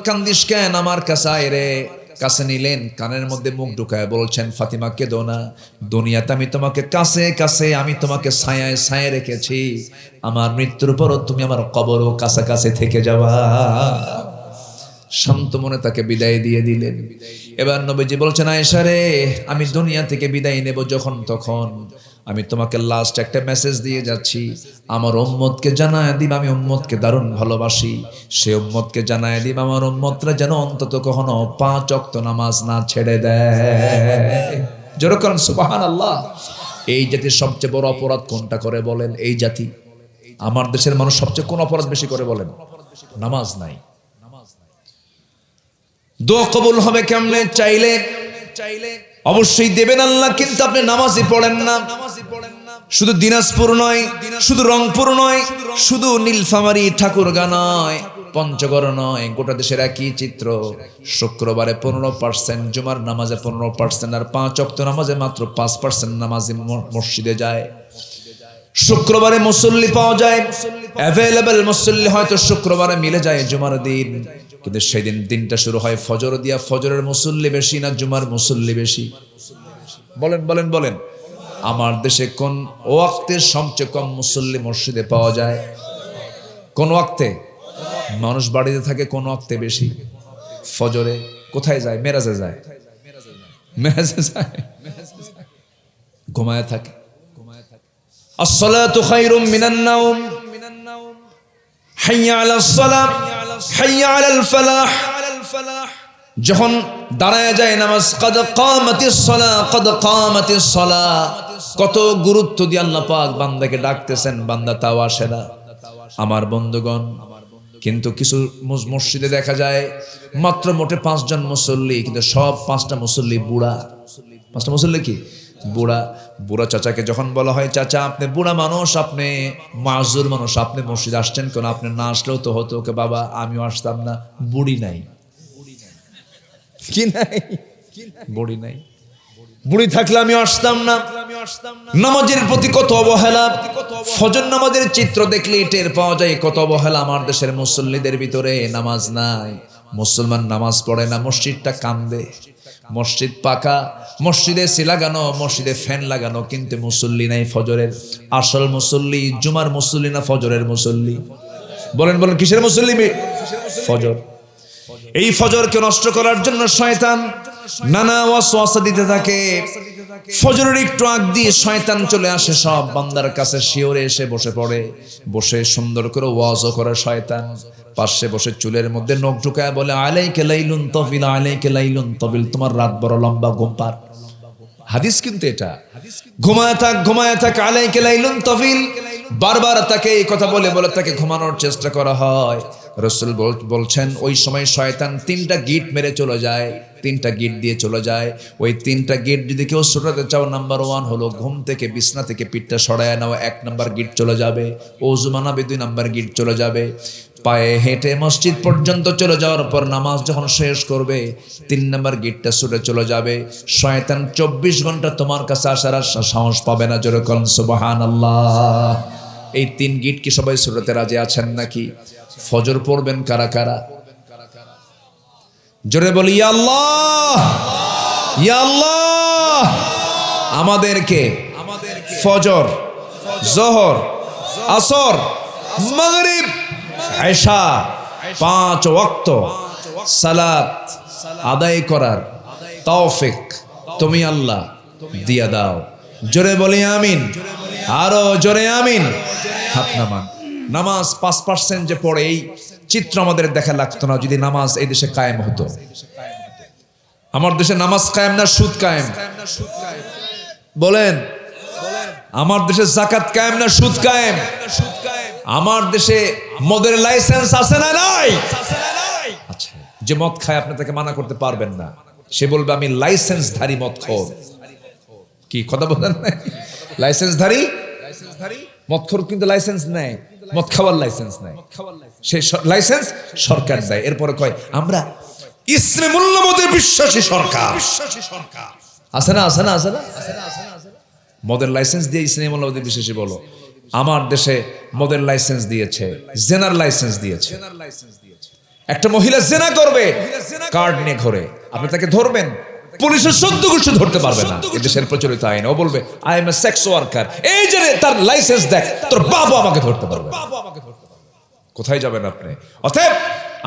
কান্দিস কেন? আমার কাছে আয় রে। কাছে নিলেন, কানের মধ্যে মুখ ঢুকায় বলছেন, ফাতিমা কেঁদো না, দুনিয়াতে আমি তোমাকে কাছে কাছে, আমি তোমাকে ছায়ায় ছায়ায় রেখেছি, আমার মৃত্যুর পরও তুমি আমার কবরও কাছাকাছি থেকে যাবা। শান্ত মনে তাকে বিদায় দিয়ে দিলেন। এবার নবীজি বলছেন, আয়েশা রে, আমি দুনিয়া থেকে বিদায় নেব যখন তখন আমি তোমাকে লাস্ট একটা মেসেজ দিয়ে যাচ্ছি, আমার উম্মতকে জানায় দিব আমি উম্মতকে দারুণ ভালোবাসি। সে উম্মতকে জানায় দিব আমার উম্মতরা যেন অন্তত কখনো 5 ওয়াক্ত নামাজ না ছেড়ে দেয়। যেরকম সুবহানাল্লাহ। এই জাতির সবচেয়ে বড় অপরাধ কোনটা করে বলেন? এই জাতি, আমার দেশের মানুষ সবচেয়ে কোন অপরাধ বেশি করে বলেন? নামাজ নাই। দোয়া কবুল হবে কেমনে? চাইলে অবশ্যই দেবেন আল্লাহ, কিন্তু আপনি নামাজই পড়েন না। শুধু দিনাজপুর নয়, শুধু রংপুর নয়, শুধু নীলফামারী ঠাকুরগাঁ নয়, পঞ্চগড় নয়, গোটা দেশের একই চিত্র। শুক্রবারে 15%, জুমার নামাজে 15%, আর 5 ওয়াক্ত নামাজে মাত্র 5% নামাজি মসজিদে যায়। শুক্রবারে মুসল্লি পাওয়া যায়, অ্যাভেলেবল মুসল্লি হয়তো শুক্রবারে মিলে যায় জুমার দিন, কিন্তু সেদিন দিনটা শুরু হয় ফজর দিয়া। ফজরের মুসল্লি বেশি না জুমার মুসল্লি বেশি? বলেন বলেন বলেন। আমার দেশে কোন ওয়াক্তে সবচেয়ে কম মুসল্লি মসজিদে পাওয়া যায়? কোন ওয়াক্তে? মানুষ বাড়িতে থাকে কোন ওয়াক্তে বেশি? ফজরে। কোথায় যায়? মেরাজে যায়। মেরাজে যায়, ঘুমায় থাকে। আসসালাতু খায়রুম মিনান নাওম, হাইয়া আলাস সালাহ, হাইয়া আলাল ফালাহ। যখন দাঁড়ায় যায় নামাজ, কদ কামাতিস সালাহ, কদ কামাতিস সালাহ, কত গুরুত্ব দিয়ে আল্লাহ পাক বান্দাকে ডাকতেছেন, বান্দা তাও আসে না। আমার বন্ধুগণ, কিন্তু কিছু মসজিদে দেখা যায় মাত্র মোটে 5 জন মুসল্লি, কিন্তু সব 5টা মুসল্লি বুড়া। 5টা মুসল্লি কি? বুড়া। বুড়া চাচাকে যখন বলা হয়, চাচা আপনি বুড়া মানুষ, আপনি মাজুর মানুষ, আপনি মসজিদ আসছেন কেন? আপনি না আসলেও তো হতো। ওকে বাবা আমিও আসতাম না, বুড়ি নাই। কি নাই? বুড়ি নাই। বুড়ি থাকলে আমিও আসতাম না। নামাজের প্রতি কত অবহেলা। ফজর নামাজের চিত্র দেখলে টের পাওয়া যায় কত অবহেলা আমার দেশের মুসল্লিদের ভিতরে। নামাজ নাই, মুসলমান নামাজ পড়ে না, মসজিদটা কান্দে। মসজিদ পাকা, মসজিদে এসি লাগানো, মসজিদে ফ্যান লাগানো, কিন্তু মুসল্লি নাই ফজরের। আসল মুসল্লি জুমার মুসল্লি না ফজরের মুসল্লি? বলেন বলেন, কিসের মুসল্লি? ফজর। এই ফজরকে নষ্ট করার জন্য শয়তান নানা ওয়াসওয়াসা দিতে থাকে। ফজরের একটু আগ দিয়ে শয়তান চলে আসে সব বান্দার কাছে, শিওরে এসে বসে পড়ে। বসে সুন্দর করে ওয়াজও করে শয়তান। পাশে বসে চুলের মধ্যে নখ ঢুকায় বলে, আলাইকা লাইলুন তাবিল, আলাইকা লাইলুন তাবিল, তোমার রাত বড় লম্বা, ঘুম পার। হাদিস কিন্তু এটা। ঘুমায় থাক, ঘুমায় থাক, আলাইকা লাইলুন তাবিল। বারবার তাকে এই কথা বলে বলে তাকে ঘুমানোর চেষ্টা করা হয়। রাসূল বলছেন, ওই সময় শয়তান 3টা গিট মেরে চলে যায়, 3টা গিট দিয়ে চলে যায়। ওই 3টা গিট যদি কেউ ছোটাতে চাও, নাম্বার 1 হলো ঘুম থেকে বিছনা থেকে পিঠটা সরায় নাও, 1 নাম্বার গিট চলে যাবে। ওযু মানাবে, 2 নাম্বার গিট চলে যাবে। পায়ে হেঁটে মসজিদ পর্যন্ত চলে যাওয়ার পর নামাজ যখন শেষ করবে, 3 নাম্বার গিটটা ছুটে চলে যাবে। শয়তান 24 ঘন্টা তোমার কাছে আসার সাহস পাবে না। জোরে বলেন সুবহানাল্লাহ। এই 3 গিট কি সবাই ছুটাতে রাজি আছেন নাকি? ফজর পড়বেন কারা কারা? জোরে বলি ইয়া আল্লাহ, ইয়া আল্লাহ। আমাদেরকে ফজর, যোহর, আসর, মাগরিব, ইশা 5 ওয়াক্ত সালাত আদায় করার তৌফিক তুমি আল্লাহ দিয়া দাও। জোরে বলি আমিন, আরো জোরে আমিন। হাত নামান। নামাজ 5% যে পড়ে, এই চিত্র আমাদের দেখা লাগতো না যদি নামাজ এই দেশে কায়েম হতো। আমার দেশে নামাজ কায়েম না সুদ কায়েম? বলেন। আমার দেশে যাকাত কায়েম না সুদ কায়েম? আমার দেশে মদের লাইসেন্স আছে না নাই? আচ্ছা, যে মদ খায় আপনি তাকে মানা করতে পারবেন না, সে বলবে আমি লাইসেন্সধারী মদখোর। কি কথা বলেন না? লাইসেন্সধারী মদখোর কিন্তু লাইসেন্স নেয়, মদ খাওয়ার লাইসেন্স নেয়, সেই লাইসেন্স সরকার দেয়। এরপরে কয় আমরা ইসলামী মূল্যবোধে বিশ্বাসী সরকার। আছে না আছে না আছে না? মদের লাইসেন্স দিয়ে ইসলামী মূল্যবোধে বিশ্বাসী বলো। আমার দেশে মদের লাইসেন্স দিয়েছে, জেনার লাইসেন্স দিয়েছে। একটা মহিলা জেনা করবে, কার্ড নিয়ে ঘরে, আপনি তাকে ধরবেন, পুলিশের 14 গোষ্ঠী ধরতে পারবে না। এদেশের প্রচলিত আইন। ও বলবে I M A sex worker, এই যে তার লাইসেন্স দেখ, তোর বাবা আমাকে ধরতে পারবে। কোথায় যাবেন আপনি? অতএব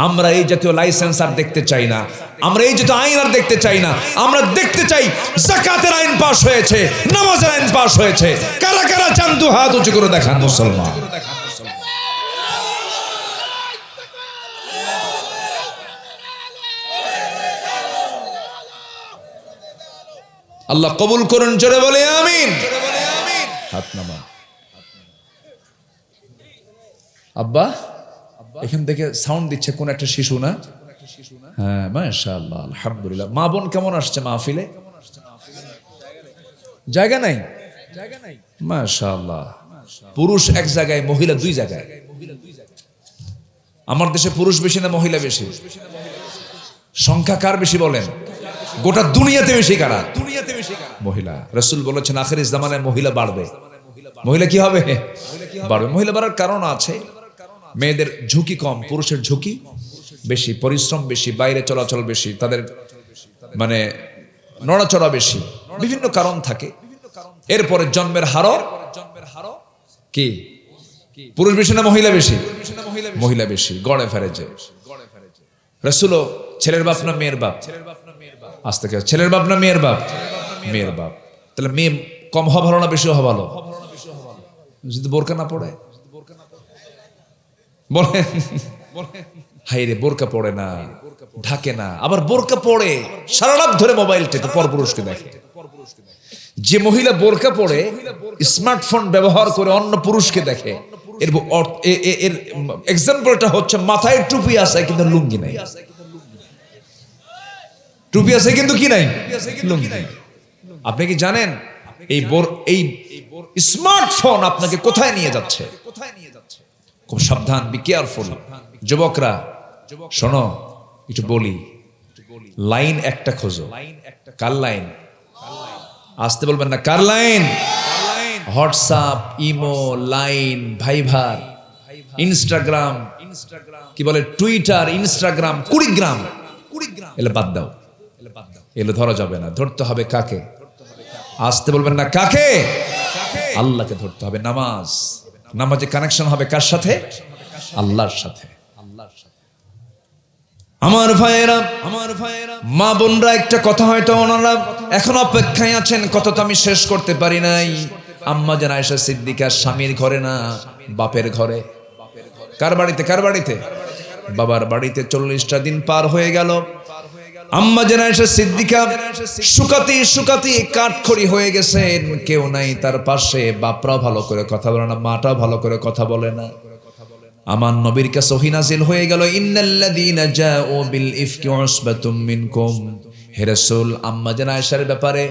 আমরা এই জাতীয় লাইসেন্স আর দেখতে চাই না, আমরা এই জাতীয় আইন আর দেখতে চাই না। আমরা দেখতে চাই যাকাতের আইন পাশ হয়েছে, নামাজের আইন পাশ হয়েছে। কারা কারা চান দু হাত উঁচু করে দেখান মুসলমান। আল্লাহ কবুল করুন, জোরে বলে আমিন। হাত নামান। আব্বা এখান থেকে সাউন্ড দিচ্ছে কোন একটা শিশু না? হ্যাঁ মাশাআল্লাহ, আলহামদুলিল্লাহ। মা বোন কেমন আসছে মাহফিলে? জায়গা নাই? মাশাআল্লাহ। পুরুষ এক জায়গায়, মহিলা 2 জায়গায়। আমার দেশে পুরুষ বেশি না মহিলা বেশি? সংখ্যা কার বেশি বলেন? গোটা দুনিয়াতে বেশি কারা? মহিলা। রাসূল বলেছেন আখির জামানায় মহিলা বাড়বে। মহিলা কি হবে? বাড়বে। মহিলা বাড়ার কারণ আছে। মেয়েদের ঝুঁকি কম, পুরুষের ঝুঁকি বেশি, পরিশ্রম বেশি, বাইরে চলাচল বেশি, তাদের মানে নড়াচড়া বেশি, বিভিন্ন কারণ থাকে। এরপরে জন্মের হারও কি? পুরুষ বেশি না মহিলা বেশি? মহিলা বেশি, গড়ে ফেরে যে। রাসূলও ছেলের বাপ না মেয়ের বাপ? আজ থেকে ছেলের বাপ না মেয়ের বাপ? মেয়ের বাপ। তাহলে মেয়ে কম হওয়া ভালো না বেশি হওয়া ভালো? যদি বোরকা না পড়ে বলেন, হাই রে বোরকা পড়ে না, ঢাকে না, আবার বোরকা পড়ে সারা রাত ধরে মোবাইল টেপে পরপুরুষকে দেখে। যে মহিলা বোরকা পড়ে স্মার্টফোন ব্যবহার করে অন্য পুরুষকে দেখে, এর এক্সাম্পলটা হচ্ছে মাথায় টুপি আছে কিন্তু লুঙ্গি নাই। টুপি আছে কিন্তু কি নাই? লুঙ্গি নাই। আপনি কি জানেন এই স্মার্টফোন আপনাকে কোথায় নিয়ে যাচ্ছে? খুব সাবধান, বি কেয়ারফুল। যুবকরা শোনো, একটু বলি, লাইন একটা খোঁজো। কার লাইন? আসতে বলবেন না, কার line? WhatsApp, imo, line, Viber, Instagram, কি বলে টুইটার, ইনস্টাগ্রাম, কুড়িগ্রাম, এলে বাদ দাও, এলে ধরা যাবে না। ধরতে হবে কাকে? আসতে বলবেন না, কাকে? আল্লাহকে ধরতে হবে। নামাজ, নামাজে কানেকশন হবে কার সাথে? আল্লাহর সাথে। আমার ভাইয়েরা, মা বোনরা, একটা কথা হয়তো ওনারা এখন অপেক্ষায় আছেন, কথা তো আমি শেষ করতে পারি নাই। আম্মা জান আয়েশা সিদ্দিকা স্বামীর ঘরে না, বাপের ঘরে। কার বাড়িতে? কার বাড়িতে? বাবার বাড়িতে। 40টা দিন পার হয়ে গেল। আম্মা জান আয়েশা সিদ্দিকা শুকাতে শুকাতে কাঠখড়ি হয়ে গেছেন, কেউ নাই তার পাশে। বাপরাও ভালো করে কথা বলে না, মাটাও ভালো করে কথা বলে না। আমার নবীর কাছে ওহী নাযিল হয়ে গেল, ইন্নাল্লাযীনা জাউ বিল ইফকি উসবাতুম মিনকুম। হে রাসূল, আম্মা জান আয়েশার ব্যাপারে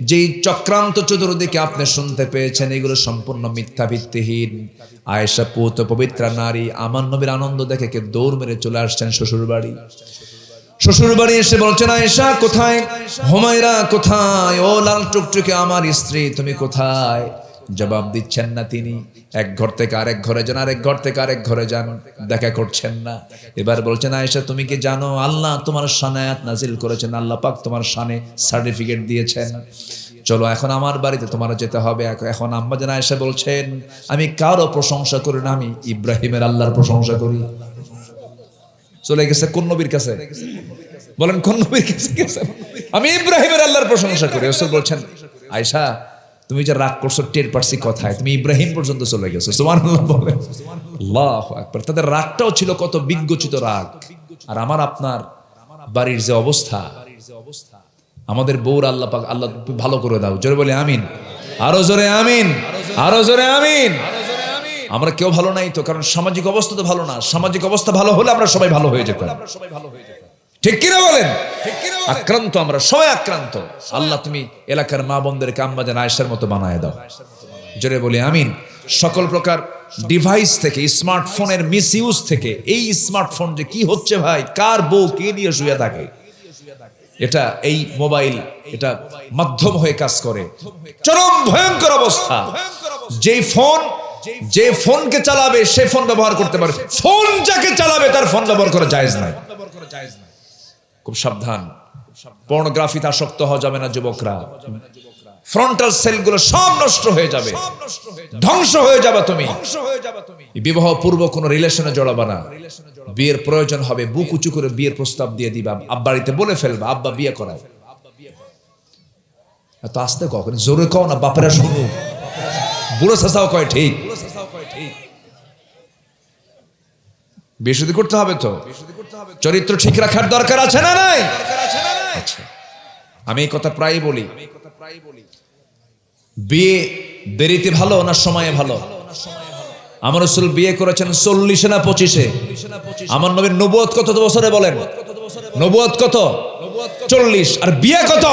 যেই চক্রান্ত চতুর্দিকে আপনি শুনতে পেয়েছেন, এগুলো সম্পূর্ণ মিথ্যা, ভিত্তিহীন। আয়েশা পুত পবিত্রা নারী। আমার নবীর আনন্দ দেখে কে দৌড় মেরে চলে আসছেন শ্বশুর বাড়ি। শ্বশুর বাড়ি এসে বলছেন, আয়েশা কোথায়? হুমায়রা কোথায়? ও লাল টুকটুকে আমার স্ত্রী, তুমি কোথায়? জবাব দিচ্ছেন না তিনি। এক ঘর থেকে আরেক ঘরে যান, আরেক ঘর থেকে আরেক ঘরে যান, দেখা করছেন না। এবার বলছেন, আয়েশা তুমি কি জানো আল্লাহ তোমার শানে আয়াত নাজিল করেছেন, আল্লাহ পাক তোমার শানে সার্টিফিকেট দিয়েছেন, চলো এখন আমার বাড়িতে তোমার যেতে হবে। এখন আম্মা জান আয়েশা বলছেন, আমি কারো প্রশংসা করি না, আমি ইব্রাহিমের আল্লাহর প্রশংসা করি। চলে গেছে কোন নবীর কাছে? বলেন কোন নবীর কাছে গেছে? আমি ইব্রাহিমের আল্লাহর প্রশংসা করি। রাসূল বলছেন, আয়েশা তুমি যে রাগ করছো টের পারছি কথায়, তুমি ইব্রাহিম পর্যন্ত চলে গেছো। সুবহানাল্লাহ বলেন। আল্লাহু আকবার। তাদের রাগটাও ছিল কত বিজ্ঞচিত রাগ। আর আমার আপনার বাড়ির যে অবস্থা, আমাদের বউর আল্লাহ পাক আল্লাহ ভালো করে দাও, জোরে বলে আমিন। আরো জোরে আমিন, আরো জোরে আমিন। আমরা কেউ ভালো নাই তো, কারণ সামাজিক অবস্থা তো ভালো না। সামাজিক অবস্থা ভালো হলে আমরা সবাই ভালো হয়ে যেতাম, ঠিক কিনা বলেন? আক্রান্ত, আমরা সবাই আক্রান্ত। আল্লাহ তুমি এলাকার মা বোনদেরকে আম্মা জান আয়েশার মতো বানায় দাও, জোরে বলি আমিন। সকল প্রকার ডিভাইস থেকে, স্মার্টফোনের মিসইউজ থেকে, এই স্মার্টফোন যে কি হচ্ছে ভাই, কার বউ কে নিয়ে শুয়ে থাকে, এটা এই মোবাইল এটা মাধ্যম হয়ে কাজ করে, চরম ভয়ঙ্কর অবস্থা। যে ফোনকে চালাবে সে ফোন ব্যবহার করতে পারে, ফোন যাকে চালাবে তার ফোন ব্যবহার করা জায়েজ নাই। খুব সাবধান, পর্নোগ্রাফিতে আসক্ত হওয়া যাবে না যুবকরা। ফ্রন্টাল সেলগুলো সব নষ্ট হয়ে যাবে, ধ্বংস হয়ে যাবে তুমি। বিবাহ পূর্ব কোনো রিলেশনে জড়াবা না। বিয়ের প্রয়োজন হবে, বুক উঁচু করে বিয়ের প্রস্তাব দিয়ে দিবা, আব্বাড়িতে বলে ফেলবা আব্বা বিয়ে করায়। এত আস্তে কখন জোরে কও না, বাপেরা শুনুক, বুড়ো চাচাও কয় ঠিক। বিয়ে শুধু করতে হবে তো, চরিত্র ঠিক রাখার দরকার আছে না নাই? আমি এই কথা প্রায় বলি, বিয়ে দেরিতে ভালো না সময়ে ভালো? আমার রাসূল বিয়ে করেছেন 40 না 25-এ। আমার নবীর নবুয়ত কত বছরে বলেন? নবুয়ত কত? 40। আর বিয়ে কত?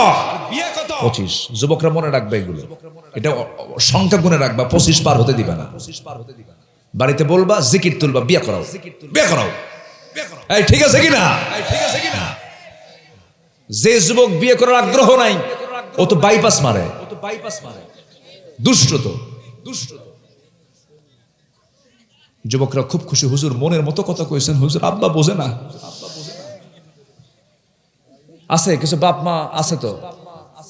25। যুবকরা মনে রাখবে এগুলো, এটা সংখ্যা গুণে রাখবা, 25 পার হতে দিবা না। বাড়িতে বলবা, জিকির তুলবা, বিয়ে করাও, বিয়ে করাও। এই ঠিক আছে কিনা? যে যুবক বিয়ে করার আগ্রহ নাই ও তো বাইপাস মারে, দুষ্ট তো। যুবকরা খুব খুশি, হুজুর মনের মতো কথা কইছেন হুজুর, আব্বা বোঝে না। আছে কিছু বাপ মা আছে তো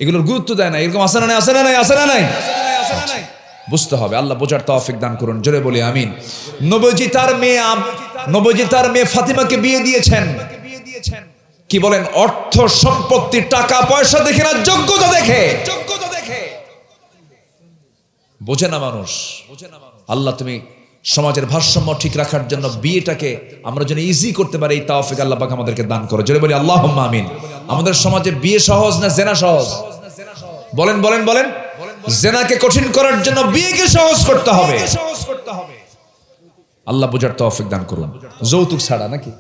এগুলোর গুরুত্ব দেয় না, এরকম আছে না নাই? আছে না নাই? আছে না নাই? বুঝতে হবে। আল্লাহ বোঝার তৌফিক দান করুন, জোরে বলি আমিন। নবীজি তার মেয়ে ফাতিমাকে বিয়ে দিয়েছেন। কি বলেন? অর্থ সম্পত্তি, টাকা পয়সা দেখে না, যোগ্যতা দেখে। বোঝে না মানুষ। আল্লাহ তুমি সমাজের ভারসাম্য ঠিক রাখার জন্য বিয়েটাকে আমরা যেন ইজি করতে পারি, এই তৌফিক আল্লাহ পাক আমাদেরকে দান করো, জোরে বলি আল্লাহুম্মা আমিন। আমাদের সমাজে বিয়ে সহজ না জেনা সহজ? বলেন বলেন বলেন। জেনাকে কঠিন করার জন্য বিয়েকে সহজ করতে হবে। আল্লাহ বোঝার তৌফিক দান করুন। যৌতুক ছাড়া নাকি?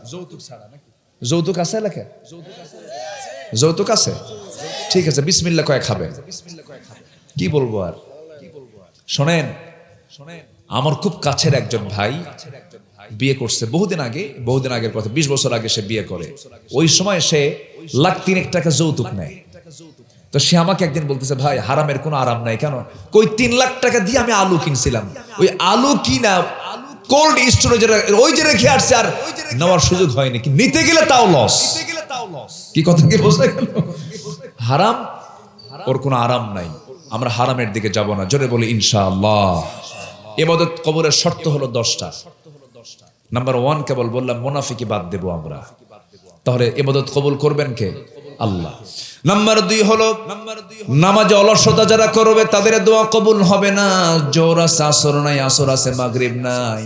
যৌতুক আছে এলাকায়? যৌতুক আছে? ঠিক আছে, বিসমিল্লাহ কয়ে খাবে। কি বলবো আর? শোনেন, আমার খুব কাছের একজন ভাই বিয়ে করছে বহুদিন আগের কথা, 20 বছর আগে সে বিয়ে করে। ওই সময় সে লাখ 3 টাকা যৌতুক নেয়। তো সে আমাকে একদিন বলতেছে, ভাই হারামের কোনো আরাম নাই। কেন? কই 3 লাখ টাকা দিয়ে আমি আলু কিনছিলাম, ওই আলু কিনা কোল্ড স্টোরেজে ওই যে রেখে আসছে, আর নেওয়ার সুযোগ হয়নি, কি নিতে গেলে তাও লস। কি কথা কি বোঝা গেল? হারাম, ওর কোনো আরাম নাই। আমরা হারামের দিকে যাব না, জোরে বলি ইনশাআল্লাহ। ইবাদত কবুলের শর্ত হলো 10টা। নাম্বার 1 কেবল বললাম, মুনাফিকি বাদ দেব আমরা। তাহলে ইবাদত কবুল করবেন কে? আল্লাহ। নাম্বার 2 হলো নামাজে অলসতা যারা করবে তাদের দোয়া কবুল হবে না। জোহর আছে, আসর নাই, আসর আছে, মাগরিব নাই,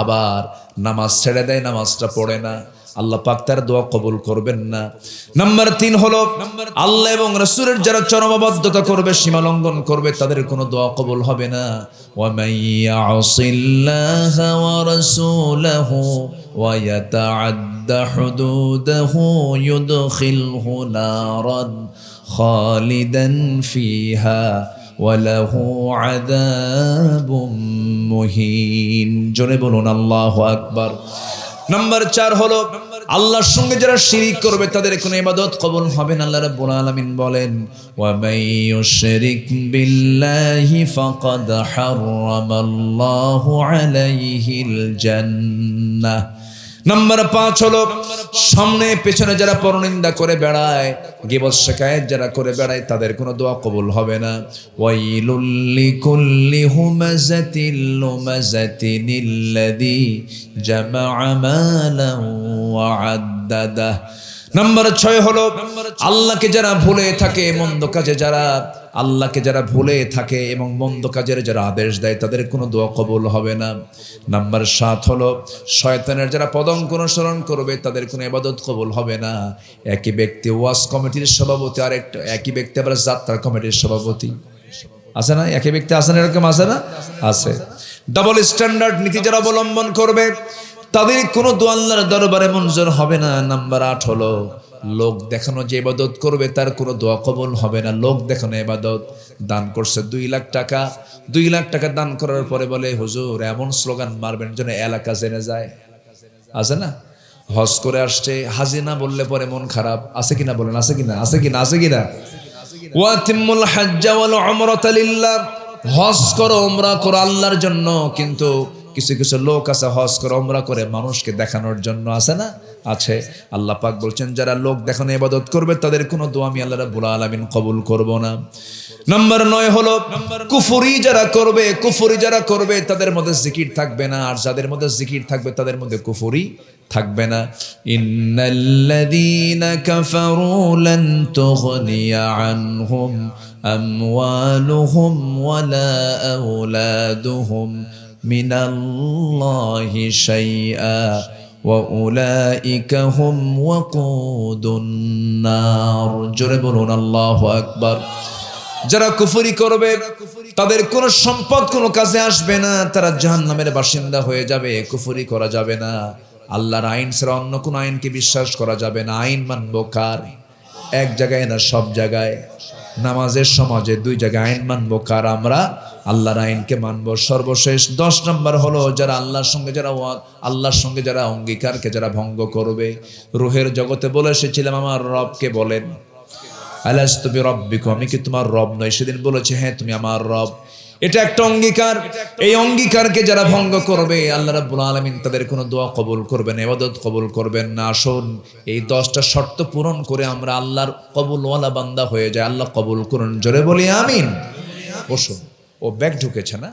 আবার নামাজ ছেড়ে দেয়, নামাজটা পড়ে না, আল্লাহ পাক তার দোয়া কবুল করবেন না। নাম্বার 3 হলো আল্লাহ এবং রাসূলের যারা চরমবদ্ধতা করবে, সীমা লঙ্ঘন করবে, তাদের কোনো দোয়া কবুল হবে না। ওয়া মান ইয়াসিল্লাহা ওয়া রাসূলাহু ওয়া ইয়াতাআদ্দা হুদুদাহু ইউদখিলহু নারান খালিদান ফিহা ওয়া লাহু আযাবুম মুহিন। জোরে বলুন আল্লাহু আকবার। নাম্বার 4 হলো আল্লাহর সঙ্গে যারা শিরিক করবে তাদের কোনো ইবাদত কবুল হবে না। আল্লাহ রাব্বুল আলামিন বলেন, ওয়া মান ইউশরিক বিল্লাহি ফাকাদ হারামাল্লাহু আলাইহিল জান্নাহ। নাম্বার 5 হলো সামনে পেছনে যারা পরনিন্দা করে বেড়ায়, গীবত শিকায়েত যারা করে বেড়ায়, তাদের কোনো দোয়া কবুল হবে না। ওয়াইলুল লিকুল্লি হুমাযাতিল লুমাযাতিনিল্লাযী জামা'a মালান ওয়া আদ্দাদা। নাম্বার 6 হলো আল্লাহকে যারা ভুলে থাকে, মন্দ কাজে যারা আল্লাহকে যারা ভুলে থাকে এবং মন্দ কাজের যারা আদেশ দেয়, তাদের কোনো দোয়া কবুল হবে না। নাম্বার 7 হলো শয়তানের যারা পদাঙ্ক অনুসরণ করবে, তাদের কোনো ইবাদত কবুল হবে না। একই ব্যক্তি ওয়াজ কমিটির সভাপতি, আর একই ব্যক্তি আবার যাত্রা কমিটির সভাপতি। আছে না? একই ব্যক্তি আছে না, এরকম আছে না? আছে। ডাবল স্ট্যান্ডার্ড নীতি যারা অবলম্বন করবে তাদের কোনো দোয়া আল্লাহর দরবারে মঞ্জুর হবে না। নাম্বার 8 হলো লোক দেখানো যে ইবাদত করবে তার কোনো দোয়া কবুল হবে না। লোক দেখানো ইবাদত। দান করছে 2 লাখ টাকা, 2 লাখ টাকা দান করার পরে বলে হুজুর এমন স্লোগান মারবেন যেন এলাকা জেনে যায়। আছে না? হজ করে আসছে, হাজি না বললে পরে মন খারাপ। আছে কিনা বলেন? আছে কিনা? আছে কিনা? আছে কিনা? ওয়াতিমুল হাজ্জা ওয়াল উমরাতা লিল্লাহ, হজ করো উমরা করো আল্লাহর জন্য। কিন্তু কিছু কিছু লোক আছে হজ করে উমরা করে মানুষকে দেখানোর জন্য। আছে না? আছে। আল্লাহ পাক বলছেন যারা লোক দেখানো ইবাদত করবে তাদের কোনো দোয়া আমি আল্লাহ রাব্বুল আলামিন কবুল করব না। নাম্বার 9 হলো কুফরি যারা করবে, কুফরি যারা করবে তাদের মধ্যে জিকির থাকবে না, আর যাদের মধ্যে জিকির থাকবে তাদের মধ্যে কুফরি থাকবে না। ইন্নাল্লাযীনা কাফারু লান তুগনিয়া আনহুম আমওয়ালুহুম ওয়ালা আওলাদুহুম মিনাল্লাহি শাইআ ওয়া উলাইকা হুম ওয়াকুদুন নার। জোরে বলুন আল্লাহু আকবার। যারা কুফরি করবে তাদের কোনো সম্পদ কোনো কাজে আসবে না, তারা জাহান্নামের বাসিন্দা হয়ে যাবে। কুফরি করা যাবে না, আল্লাহর আইন ছাড়া অন্য কোন আইনকে বিশ্বাস করা যাবে না। আইন মানবো কার? এক জায়গায় না, সব জায়গায়। নামাজের সমাজে 2 জায়গায় আইন মানবো কার? আমরা আল্লাহর আইনকে মানবো। সর্বশেষ 10 নম্বর হলো যারা আল্লাহর সঙ্গে যারা অঙ্গীকারকে যারা ভঙ্গ করবে। রূহের জগতে বলে এসেছিলাম আমার রবকে বলেন আলাস্তু বিরাব্বিকুম, আমি কি তোমার রব নই? সেদিন বলেছে হ্যাঁ তুমি আমার রব। এটা একটা অঙ্গীকার। এই অঙ্গীকারকে যারা ভঙ্গ করবে আল্লাহ রাব্বুল আলামিন তাদের কোনো দোয়া কবুল করবেন না, ইবাদত কবুল করবেন না। আসুন এই 10টা শর্ত পূরণ করে আমরা আল্লাহর কবুলওয়ালা বান্দা হয়ে যায়। আল্লাহ কবুল করুন। জোরে বলি আমিন। বসুন। ও ব্যাগ ঢুকেছে না?